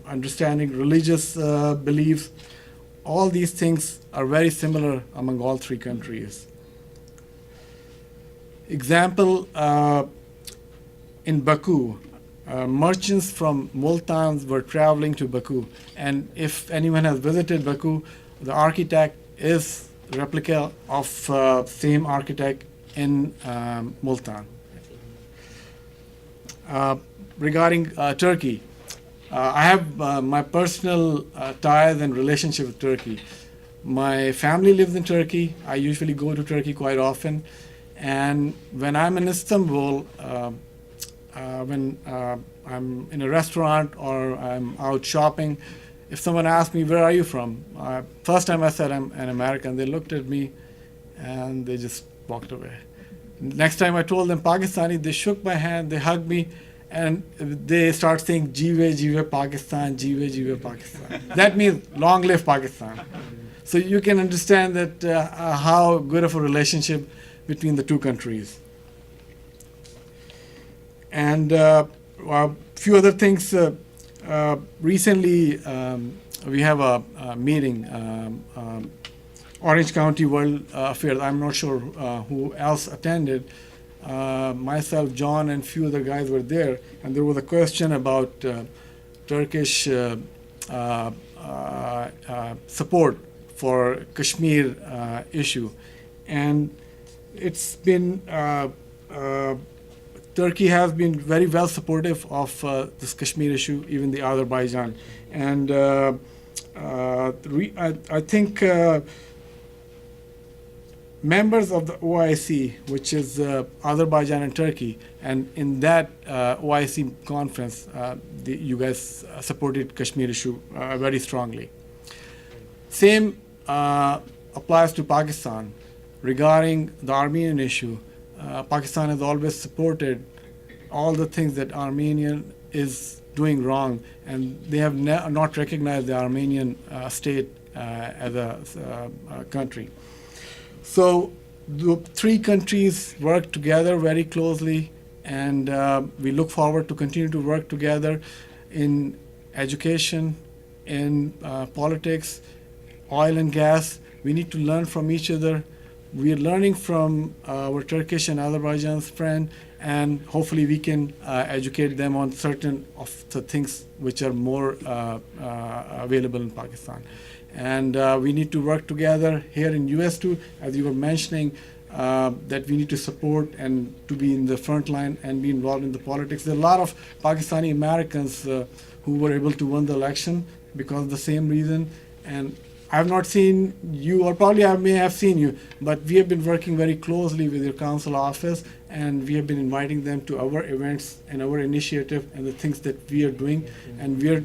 understanding, religious beliefs. All these things are very similar among all three countries. Example, in Baku, merchants from Multan were traveling to Baku. And if anyone has visited Baku, the architect is replica of same architect in Multan. Regarding Turkey, I have my personal ties and relationship with Turkey. My family lives in Turkey. I usually go to Turkey quite often. And when I'm in Istanbul, when I'm in a restaurant or I'm out shopping, if someone asks me, where are you from? First time I said I'm an American, they looked at me and they just walked away. Next time I told them Pakistani, they shook my hand, they hugged me, and they start saying, Jeewe, Jeewe, Pakistan, Jeewe, Jeewe, Pakistan. That means long live Pakistan. So you can understand that how good of a relationship between the two countries. And a few other things. Recently, we have a meeting, Orange County World Affairs. I'm not sure who else attended. Myself, John, and few other guys were there, and there was a question about Turkish support for Kashmir issue, and it's been Turkey has been very well supportive of this Kashmir issue, even the Azerbaijan, and I think members of the OIC, which is Azerbaijan and Turkey, and in that OIC conference, you guys supported Kashmir issue very strongly. Same applies to Pakistan. Regarding the Armenian issue, Pakistan has always supported all the things that Armenian is doing wrong, and they have not recognized the Armenian state as a country. So the three countries work together very closely, and we look forward to continue to work together in education, in politics, oil and gas. We need to learn from each other. We are learning from our Turkish and Azerbaijan's friend, and hopefully we can educate them on certain of the things which are more available in Pakistan. And we need to work together here in US too, as you were mentioning, that we need to support and to be in the front line and be involved in the politics. There are a lot of Pakistani Americans who were able to win the election because of the same reason. And I have not seen you, or probably I may have seen you, but we have been working very closely with your council office, and we have been inviting them to our events and our initiative and the things that we are doing, and we are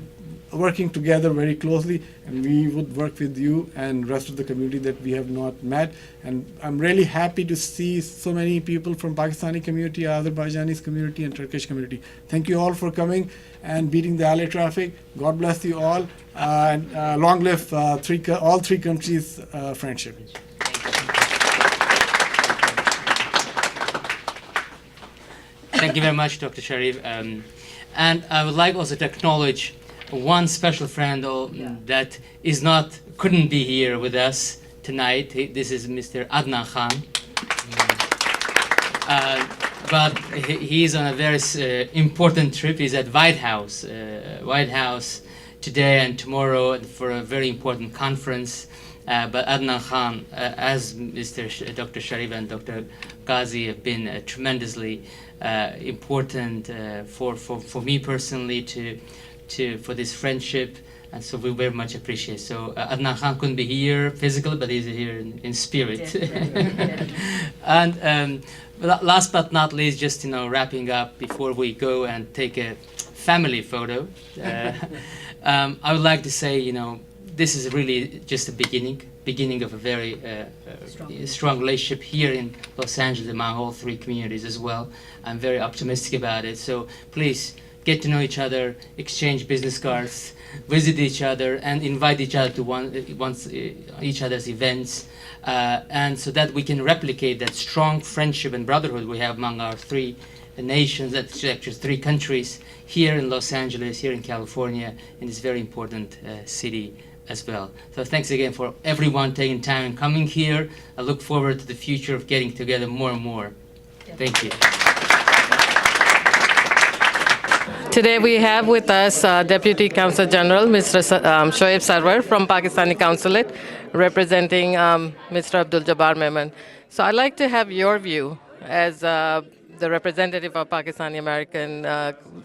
working together very closely, and we would work with you and rest of the community that we have not met. And I'm really happy to see so many people from Pakistani community, Azerbaijani community, and Turkish community. Thank you all for coming and beating the alley traffic. God bless you all, and long live all three countries' friendship. Thank you very much, Dr. Sharif. And I would like also to acknowledge one special friend that couldn't be here with us tonight. This is Mr. Adnan Khan. But he's on a very important trip. He's at White House today and tomorrow for a very important conference. But Adnan Khan, as Dr. Sharif and Dr. Ghazi have been tremendously important for me personally for this friendship, and so we very much appreciate. So Adnan Khan couldn't be here physically, but he's here in spirit. And last but not least, just wrapping up before we go and take a family photo, I would like to say this is really just a beginning of a very strong relationship here in Los Angeles among all three communities as well. I'm very optimistic about it. So please get to know each other, exchange business cards, visit each other, and invite each other to each other's events, and so that we can replicate that strong friendship and brotherhood we have among our three nations, that's actually three countries, here in Los Angeles, here in California, in this very important city as well. So thanks again for everyone taking time and coming here. I look forward to the future of getting together more and more. Thank you. Today we have with us Deputy Consul General Mr. Shoaib Sarwar from Pakistani Consulate, representing Mr. Abdul Jabbar Memon. So I'd like to have your view as the representative of Pakistani American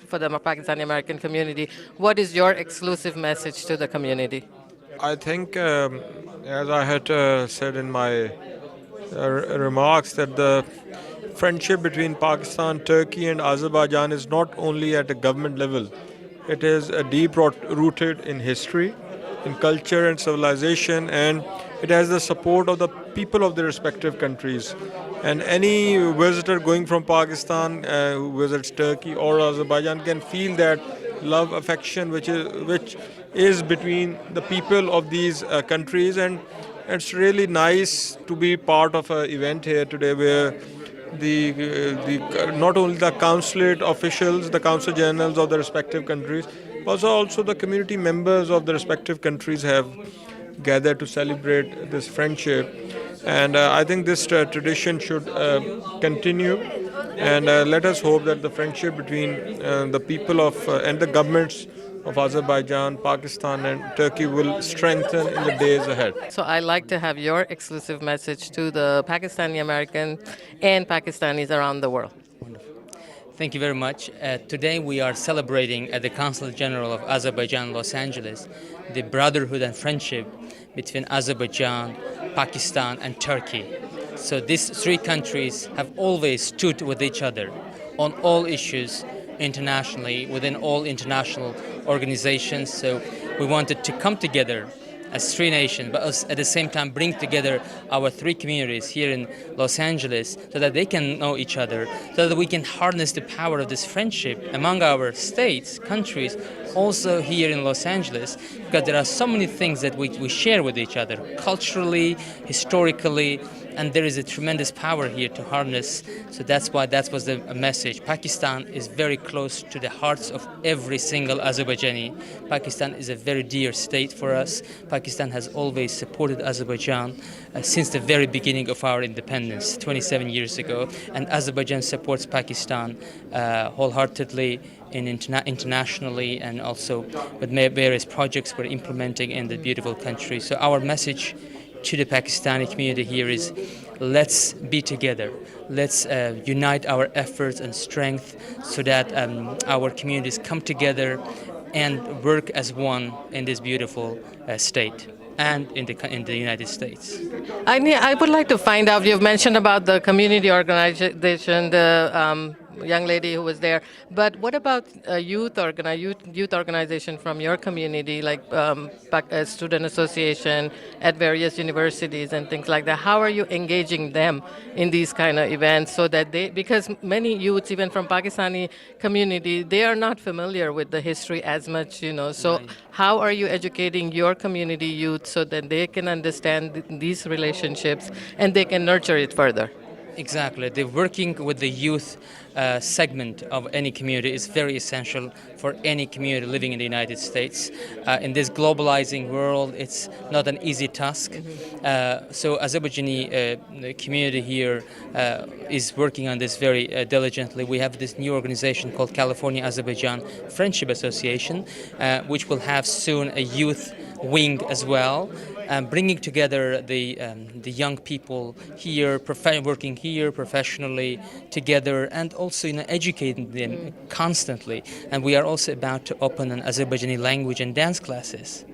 for the Pakistani American community. What is your exclusive message to the community? I think, as I had said in my remarks, that the friendship between Pakistan, Turkey, and Azerbaijan is not only at a government level, it is deep rooted in history, in culture and civilization, and it has the support of the people of the respective countries. And any visitor going from Pakistan who visits Turkey or Azerbaijan can feel that love, affection, which is between the people of these countries. And it's really nice to be part of an event here today where the not only the consulate officials, the consul generals of the respective countries, but also the community members of the respective countries have gathered to celebrate this friendship. And I think this tradition should continue. And let us hope that the friendship between the people of and the governments of Azerbaijan, Pakistan, and Turkey will strengthen in the days ahead. So I'd like to have your exclusive message to the Pakistani American and Pakistanis around the world. Thank you very much. Today we are celebrating at the Consul General of Azerbaijan, Los Angeles, the brotherhood and friendship between Azerbaijan, Pakistan, and Turkey. So these three countries have always stood with each other on all issues internationally, within all international organizations. So we wanted to come together as three nations, but at the same time bring together our three communities here in Los Angeles so that they can know each other, so that we can harness the power of this friendship among our states, countries, also here in Los Angeles, because there are so many things that we share with each other, culturally, historically, and there is a tremendous power here to harness. So that's why that was the message. Pakistan is very close to the hearts of every single Azerbaijani. Pakistan is a very dear state for us. Pakistan has always supported Azerbaijan since the very beginning of our independence, 27 years ago. And Azerbaijan supports Pakistan wholeheartedly internationally, and also with various projects we're implementing in the beautiful country. So our message to the Pakistani community here is, let's be together. Let's unite our efforts and strength so that our communities come together and work as one in this beautiful state and in the United States. I would like to find out, you've mentioned about the community organization, the young lady who was there, but what about youth organization from your community, like student association at various universities and things like that? How are you engaging them in these kind of events so that because many youths, even from Pakistani community, they are not familiar with the history as much, so how are you educating your community youth so that they can understand these relationships and they can nurture it further? Exactly. The working with the youth segment of any community is very essential for any community living in the United States. In this globalizing world, it's not an easy task. So Azerbaijani community here is working on this very diligently. We have this new organization called California Azerbaijan Friendship Association, which will have soon a youth wing as well, bringing together the young people here, working here professionally together, and also educating them constantly. And we are also about to open an Azerbaijani language and dance classes,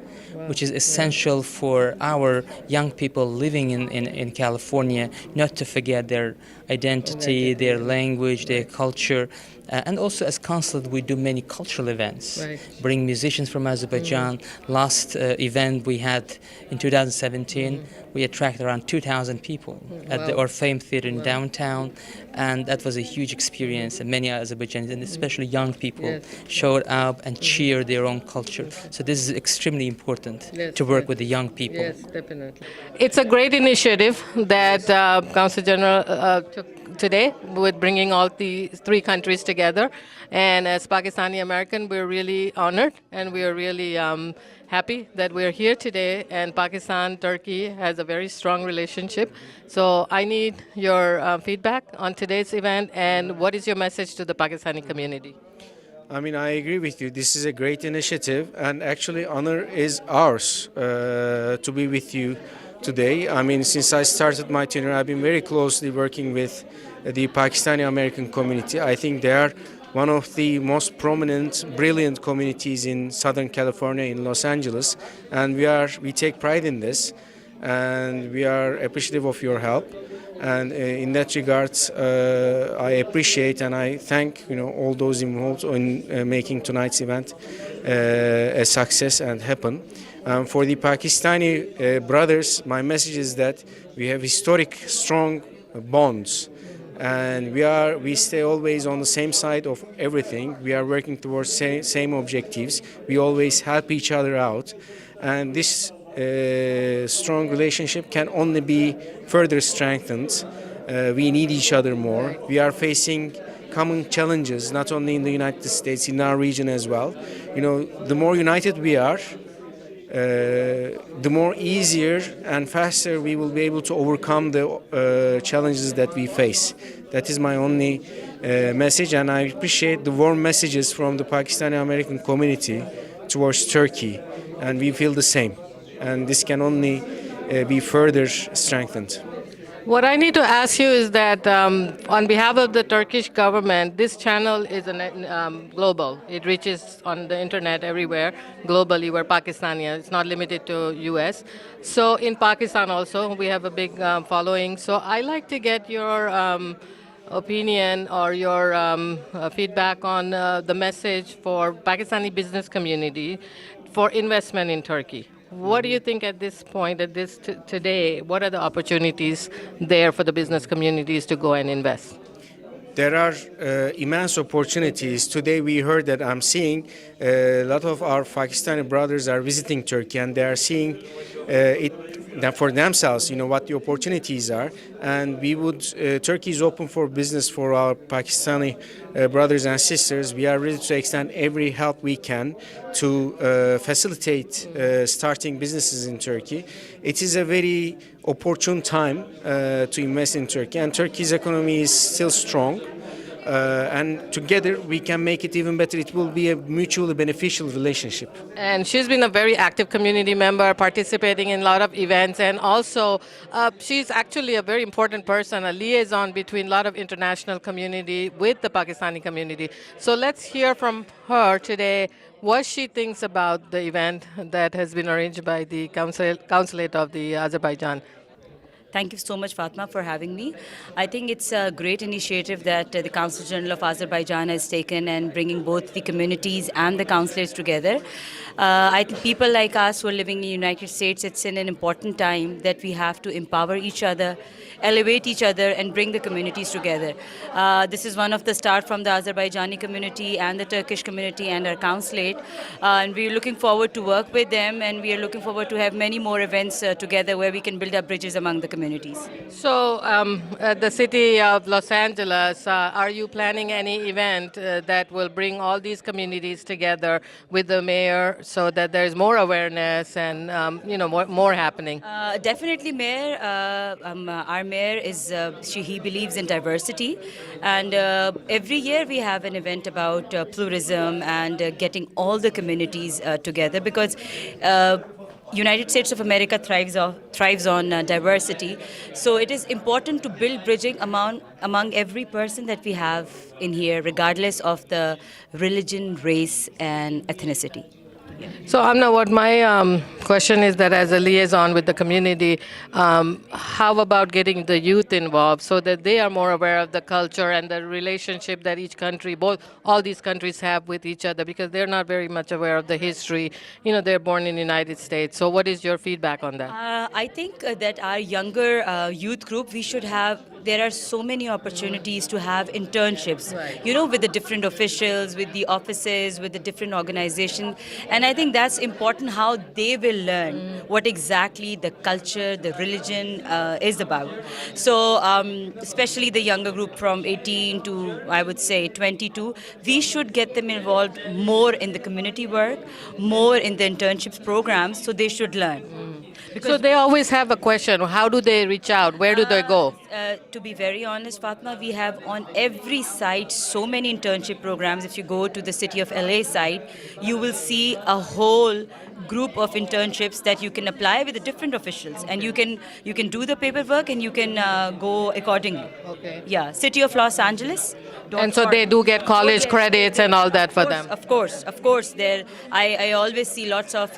which is essential for our young people living in California not to forget their identity, their language, their culture. And also as consulate, we do many cultural events, bring musicians from Azerbaijan. Last event we had in 2017, we attracted around 2,000 people at the Orpheum Theatre in downtown, and that was a huge experience. And many Azerbaijanis, and especially young people, showed up and cheered their own culture. So this is extremely important to work with the young people. Yes, definitely. It's a great initiative that Consul General took today with bringing all the three countries together. And as Pakistani American, we're really honored and we're really happy that we're here today. And Pakistan, Turkey has a very strong relationship. So I need your feedback on today's event, and what is your message to the Pakistani community? I mean, I agree with you. This is a great initiative, and actually, honor is ours to be with you today. I mean, since I started my tenure, I've been very closely working with the Pakistani American community. I think they are one of the most prominent, brilliant communities in Southern California, in Los Angeles, and we take pride in this, and we are appreciative of your help. And in that regard, I appreciate and I thank all those involved in making tonight's event a success and happen. For the Pakistani brothers, my message is that we have historic, strong bonds, and we stay always on the same side of everything. We are working towards same objectives. We always help each other out, and this strong relationship can only be further strengthened. We need each other more. We are facing common challenges, not only in the United States, in our region as well. The more united we are, the more easier and faster we will be able to overcome the challenges that we face. That is my only message, and I appreciate the warm messages from the Pakistani American community towards Turkey, and we feel the same. And this can only be further strengthened. What I need to ask you is that on behalf of the Turkish government, this channel is global. It reaches on the internet everywhere, globally, where Pakistani is. It's not limited to U.S. So in Pakistan also, we have a big following. So I like to get your opinion or your feedback on the message for Pakistani business community for investment in Turkey. What do you think at this point, today, what are the opportunities there for the business communities to go and invest? There are immense opportunities. Today we heard that I'm seeing a lot of our Pakistani brothers are visiting Turkey, and they are seeing it for themselves, what the opportunities are. And Turkey is open for business for our Pakistani brothers and sisters. We are ready to extend every help we can to facilitate starting businesses in Turkey. It is a very opportune time to invest in Turkey, and Turkey's economy is still strong. And together we can make it even better. It will be a mutually beneficial relationship. And she's been a very active community member, participating in a lot of events, and also she's actually a very important person, a liaison between a lot of international community with the Pakistani community. So let's hear from her today what she thinks about the event that has been arranged by the Consulate of the Azerbaijan. Thank you so much, Fatma, for having me. I think it's a great initiative that the Consul General of Azerbaijan has taken and bringing both the communities and the consulates together. I think people like us who are living in the United States, it's in an important time that we have to empower each other, elevate each other, and bring the communities together. This is one of the start from the Azerbaijani community and the Turkish community and our consulate. And we're looking forward to work with them, and we are looking forward to have many more events together where we can build up bridges among the communities. So at the city of Los Angeles, are you planning any event that will bring all these communities together with the mayor so that there's more awareness and more happening? Definitely, Mayor. Our mayor he believes in diversity, and every year we have an event about pluralism and getting all the communities together, because United States of America thrives on diversity. So it is important to build bridging among every person that we have in here, regardless of the religion, race, and ethnicity. So, Amna, what my question is that as a liaison with the community, how about getting the youth involved so that they are more aware of the culture and the relationship that each country, all these countries have with each other, because they're not very much aware of the history. They're born in the United States. So what is your feedback on that? I think that our younger youth group, there are so many opportunities to have internships, with the different officials, with the offices, with the different organizations. And I think that's important, how they will learn what exactly the culture, the religion is about. So especially the younger group from 18 to, I would say, 22, we should get them involved more in the community work, more in the internships programs, so they should learn. So they always have a question, how do they reach out? Where do they go? to be very honest, Fatma, we have on every site so many internship programs. If you go to the city of LA site, you will see a whole group of internships that you can apply with the different officials, and you can do the paperwork and you can go accordingly. Okay. Yeah, City of Los Angeles. And so they do get college credits and all that for them. Of course. There, I always see lots of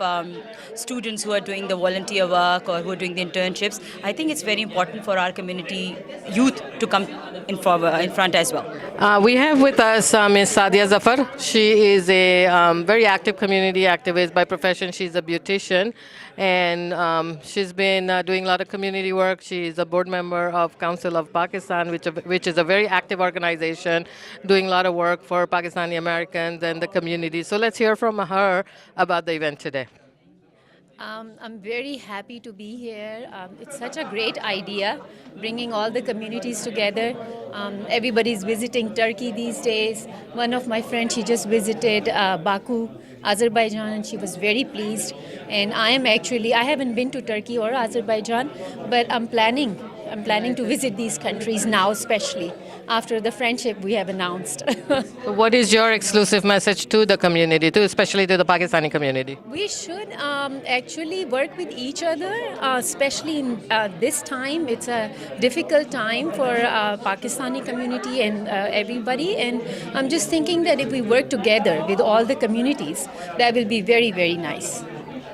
students who are doing the volunteer work or who are doing the internships. I think it's very important for our community youth to come in front as well. We have with us Ms. Sadia Zafar. She is a very active community activist by profession. She's a beautician, and she's been doing a lot of community work. She's a board member of Council of Pakistan, which is a very active organization doing a lot of work for Pakistani Americans and the community. So let's hear from her about the event today. I'm very happy to be here. It's such a great idea, bringing all the communities together. Everybody's visiting Turkey these days. One of my friends, she just visited Baku, Azerbaijan, and she was very pleased. And I haven't been to Turkey or Azerbaijan, but I'm planning to visit these countries now, especially after the friendship we have announced. What is your exclusive message to the community, especially to the Pakistani community? We should actually work with each other, especially in this time. It's a difficult time for Pakistani community and everybody. And I'm just thinking that if we work together with all the communities, that will be very, very nice.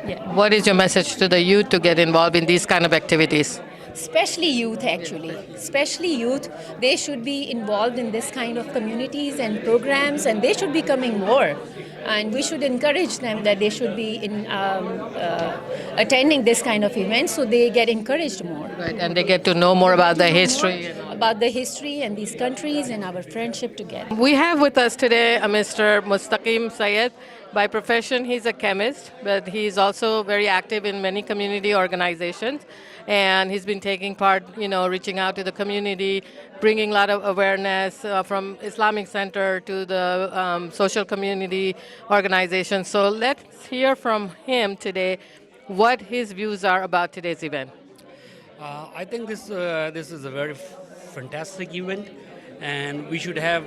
Yeah. What is your message to the youth to get involved in these kind of activities? Especially youth, actually. Especially youth, they should be involved in this kind of communities and programs, and they should be coming more. And we should encourage them that they should be attending this kind of events, so they get encouraged more. Right, and they get to know more about the history. About the history and these countries and our friendship together. We have with us today Mr. Mustaqim Sayed. By profession, he's a chemist, but he's also very active in many community organizations. And he's been taking part, reaching out to the community, bringing a lot of awareness from Islamic Center to the social community organizations. So let's hear from him today what his views are about today's event. I think this is a very fantastic event, and we should have,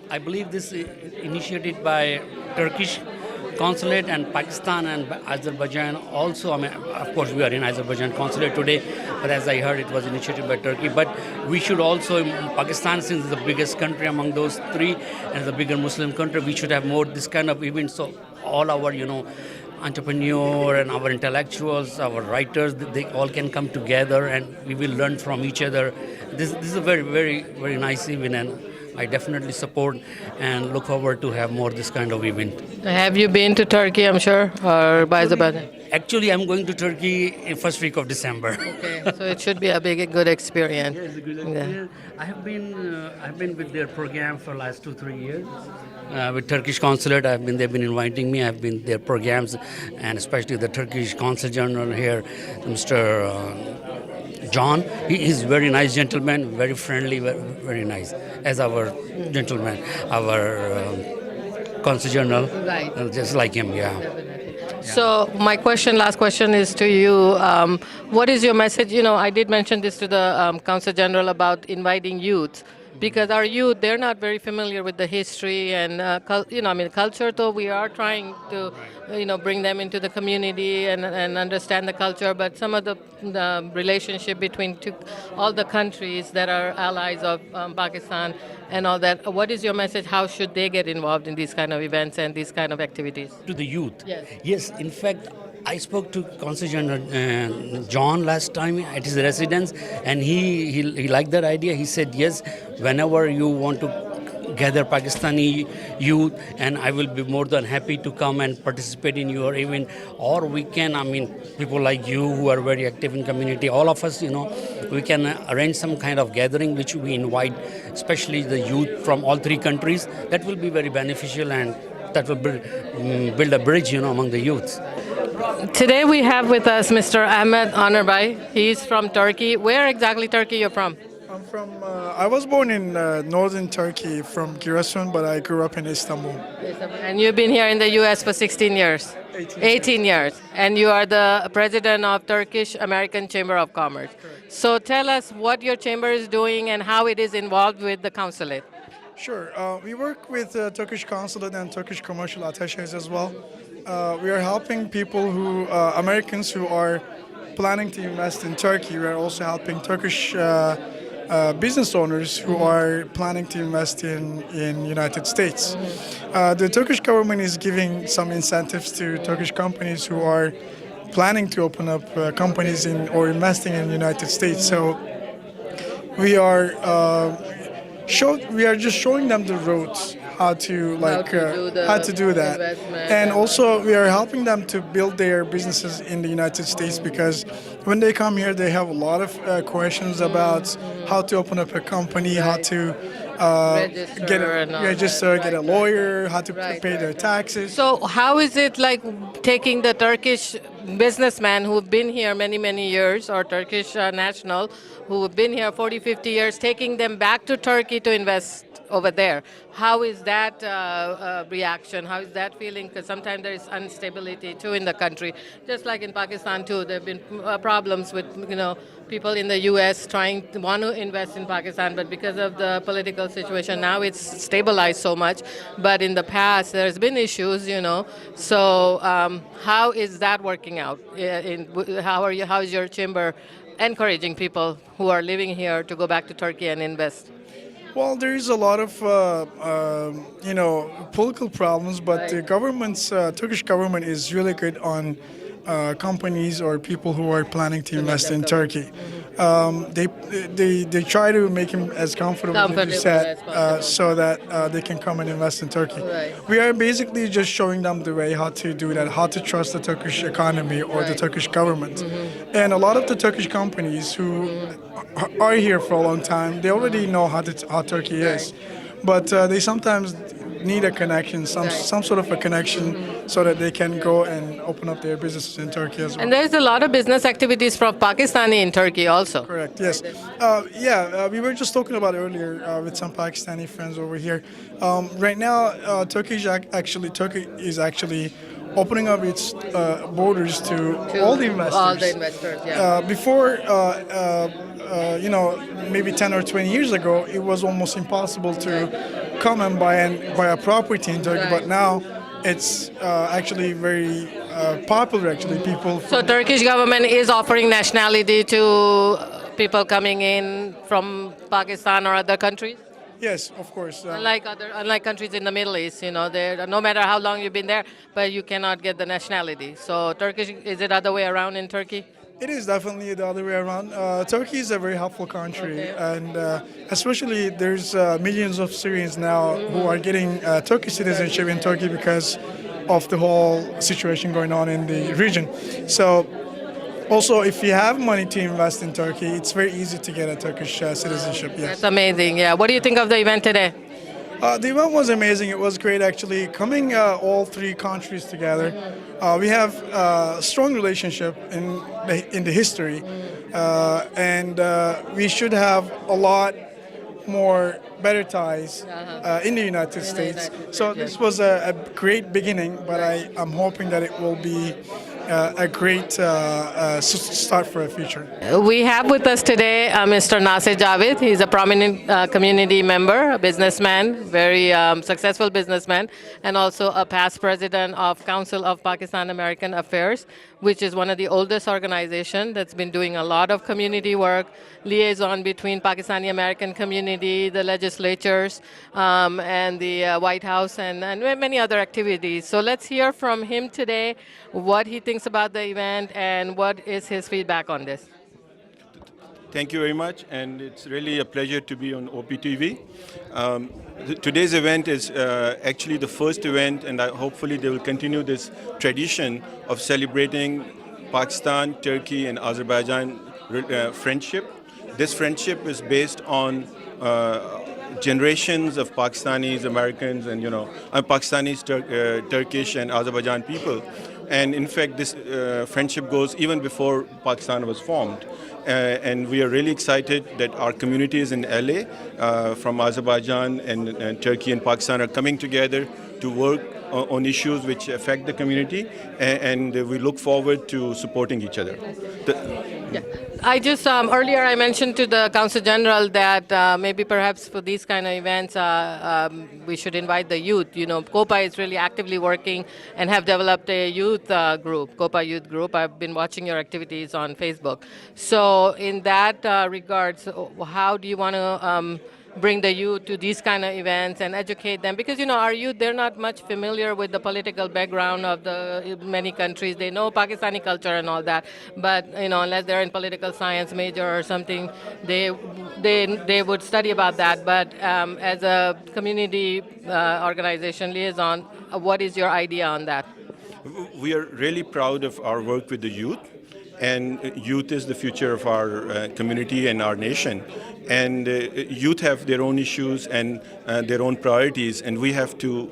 I believe this is initiated by Turkish consulate and Pakistan and Azerbaijan also. I mean, of course, we are in Azerbaijan consulate today, but as I heard, it was initiated by Turkey. But we should also, Pakistan, since it's the biggest country among those three and the bigger Muslim country, we should have more this kind of events. So all our, entrepreneur and our intellectuals, our writers, they all can come together and we will learn from each other. This is a very, very, very nice event, and I definitely support and look forward to have more this kind of event. Have you been to Turkey, I'm sure, or by Azerbaijan? Actually, I'm going to Turkey in first week of December. Okay, so it should be a good experience. Yeah, it's a good experience. Yeah. I've been with their program for the last 2-3 years. With Turkish consulate, they've been inviting me. I've been their programs, and especially the Turkish consul general here, Mr. John. He is a very nice gentleman, very friendly, very, very nice. As our gentleman, our consul general, right. Just like him, yeah. So my last question is to you. What is your message? I did mention this to the Consul General about inviting youth, because our youth, they're not very familiar with the history and, culture, though we are trying to, bring them into the community and understand the culture, but some of the relationship between all the countries that are allies of Pakistan and all that. What is your message? How should they get involved in these kind of events and these kind of activities? To the youth? Yes. Yes, in fact, I spoke to Consul General John last time at his residence, and he liked that idea. He said, yes, whenever you want to gather Pakistani youth, and I will be more than happy to come and participate in your event, or we can, people like you who are very active in community, all of us, we can arrange some kind of gathering which we invite, especially the youth from all three countries. That will be very beneficial, and that will build a bridge, among the youths. Today we have with us Mr. Ahmed Honorbhai. He's from Turkey. Where exactly Turkey you're from? I'm I was born in northern Turkey from Giresun, but I grew up in Istanbul. And you've been here in the U.S. for 16 years? 18 years. And you are the president of Turkish American Chamber of Commerce. So tell us what your chamber is doing and how it is involved with the consulate. Sure. We work with Turkish consulate and Turkish commercial attaches as well. We are helping people Americans who are planning to invest in Turkey. We are also helping Turkish business owners who are planning to invest in United States. The Turkish government is giving some incentives to Turkish companies who are planning to open up companies or investing in the United States. So we are just showing them the roads how to do that, and also we are helping them to build their businesses in the United States, because when they come here they have a lot of questions about how to open up a company, how to register, get a lawyer, how to pay their taxes. So how is it like taking the Turkish businessmen who've been here many years, or Turkish national who have been here 40, 50 years, taking them back to Turkey to invest over there? How is that reaction? How is that feeling? Because sometimes there is instability too in the country. Just like in Pakistan too, there have been problems with people in the U.S. want to invest in Pakistan, but because of the political situation now it's stabilized so much. But in the past there's been issues, So how is that working out? How is your chamber encouraging people who are living here to go back to Turkey and invest? Well, there is a lot of political problems, but the Turkish government is really good on companies or people who are planning to invest in Turkey. They try to make him as comfortable as you said, so that they can come and invest in Turkey. We are basically just showing them the way how to do that, how to trust the Turkish economy or the Turkish government. And a lot of the Turkish companies who are here for a long time, they already know how Turkey is, but they sometimes need a connection, some sort of a connection, so that they can go and open up their businesses in Turkey as well. And there's a lot of business activities from Pakistani in Turkey also. Correct, yes. We were just talking about earlier with some Pakistani friends over here. Right now, Turkey is actually opening up its borders to all the investors. All the investors, yeah. Before, maybe 10 or 20 years ago, it was almost impossible to come and buy a property in Turkey, but now it's actually very popular. Actually, So Turkish government is offering nationality to people coming in from Pakistan or other countries. Yes, of course. Unlike countries in the Middle East, no matter how long you've been there, but you cannot get the nationality. So Turkish, is it other way around in Turkey? It is definitely the other way around. Turkey is a very helpful country, and especially there's millions of Syrians now who are getting Turkish citizenship in Turkey because of the whole situation going on in the region. So also, if you have money to invest in Turkey, it's very easy to get a Turkish citizenship. Yes. That's amazing. Yeah. What do you think of the event today? The event was amazing. It was great, actually, coming all three countries together. We have a strong relationship in the history, and we should have a lot more better ties in the United States. So this was a great beginning, but I'm hoping that it will be a great start for a future. We have with us today Mr. Nasir Javed. He's a prominent community member, a businessman, very successful businessman, and also a past president of Council of Pakistan American Affairs, which is one of the oldest organizations that's been doing a lot of community work, liaison between Pakistani American community, the legislatures, and the White House, and many other activities. So let's hear from him today what he thinks about the event and what is his feedback on this. Thank you very much, and it's really a pleasure to be on OPTV. Today's event is actually the first event, and hopefully they will continue this tradition of celebrating Pakistan, Turkey, and Azerbaijan friendship. This friendship is based on generations of Pakistanis, Americans, and Pakistanis, Turkish, and Azerbaijan people. And in fact, this friendship goes even before Pakistan was formed. And we are really excited that our communities in LA from Azerbaijan and Turkey and Pakistan are coming together to work on issues which affect the community, and we look forward to supporting each other. I just, earlier I mentioned to the Council General that maybe perhaps for these kind of events we should invite the youth. COPA is really actively working and have developed a youth group, COPA Youth Group. I've been watching your activities on Facebook. So in that regards, how do you want to bring the youth to these kind of events and educate them? Because our youth, they're not much familiar with the political background of the many countries. They know Pakistani culture and all that, but unless they're in political science major or something, they would study about that. But as a community organization liaison, what is your idea on that? We are really proud of our work with the youth, and youth is the future of our community and our nation. And youth have their own issues and their own priorities, and we have to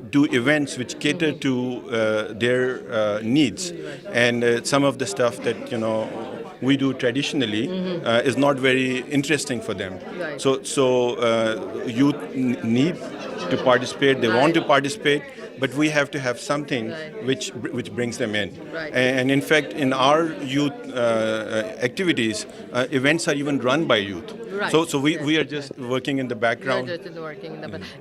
do events which cater to their needs. And some of the stuff that we do traditionally is not very interesting for them. Right. So youth need to participate. They want to participate, but we have to have something which brings them in. Right. And in fact, in our youth activities, events are even run by youth. Right. So we are just working in the background.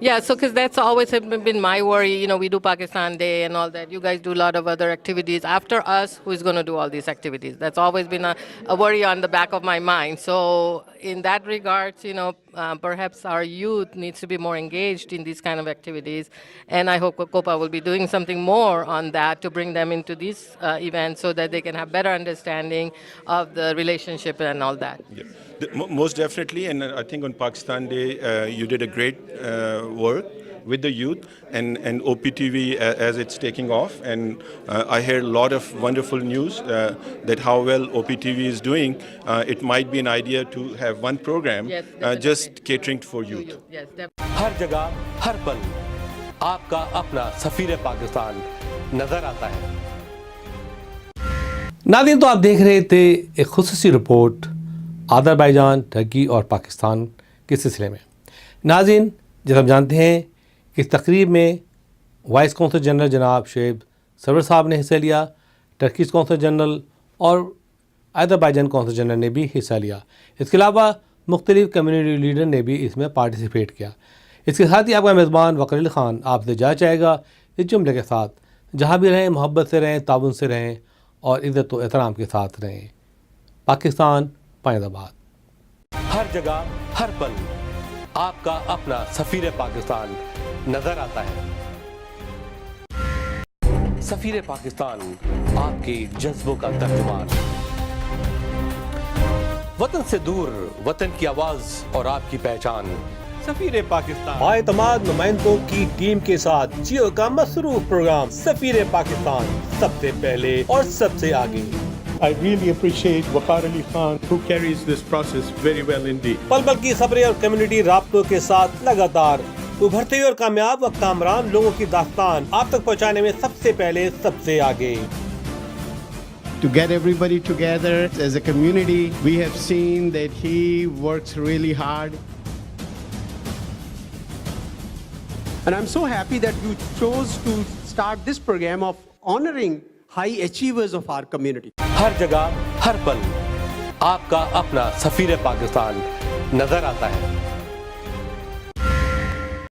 Yeah, so because that's always been my worry. We do Pakistan Day and all that. You guys do a lot of other activities. After us, who is going to do all these activities? That's always been a worry on the back of my mind. So in that regards, perhaps our youth needs to be more engaged in these kind of activities. And I hope COPA will be doing something more on that to bring them into these events so that they can have better understanding of the relationship and all that. Yeah. Most definitely, and I think on Pakistan Day, you did a great work with the youth and OPTV as it's taking off. And I heard a lot of wonderful news that how well OPTV is doing. It might be an idea to have one program just catering for youth. Yes, हर जगह हर पल आपका अपना सफीर पाकिस्तान नजर आता है। नाज़रीन, तो आप देख रहे थे एक खुसूसी रिपोर्ट अज़रबैजान, टर्की और पाकिस्तान के सिलसिले में। नाज़रीन, जैसे हम जानते हैं कि इस तकरीब में वाइस कौंसल जनरल जनाब शेब सरवर साहब ने हिस्सा लिया, टर्किश कौंसल जनरल और अज़रबैजान कौंसल जनरल ने भी हिस्सा लिया। इसके अलावा मुख्तलिफ कम्युनिटी लीडर ने भी इसमें पार्टिसिपेट किया। इसके साथ ही आपका मेज़बान वक़ील ख़ान आपसे जा चाहेगा इस जुमले के साथ, जहाँ भी रहें मोहब्बत से रहें, ताउन से रहें और इज़्ज़त व एहतराम के साथ रहें। पाकिस्तान पाइंदाबाद। हर जगह हर पल आपका अपना सफीर पाकिस्तान नजर आता है। सफीर पाकिस्तान आपके जज्बों का तर्जुमान, वतन से दूर वतन की आवाज और आपकी पहचान। सफीर पाकिस्तान बाएतमाद नुमाइंदों की टीम के साथ जियो का मसरूफ प्रोग्राम सफीर पाकिस्तान, सबसे पहले और सबसे आगे। I really appreciate Waqar Ali Khan, who carries this process very well indeed. पल पल की खबरें और कम्युनिटी राब्तों के साथ लगातार उभरते हुए और कामयाब व कामरान लोगों की दास्तान आप तक पहुंचाने में सबसे पहले सबसे आगे। To get everybody together as a community, we have seen that he works really hard. And I'm so happy that you chose to start this program of honoring high achievers of our community. हर जगह हर पल आपका अपना सफीर पाकिस्तान नजर आता है।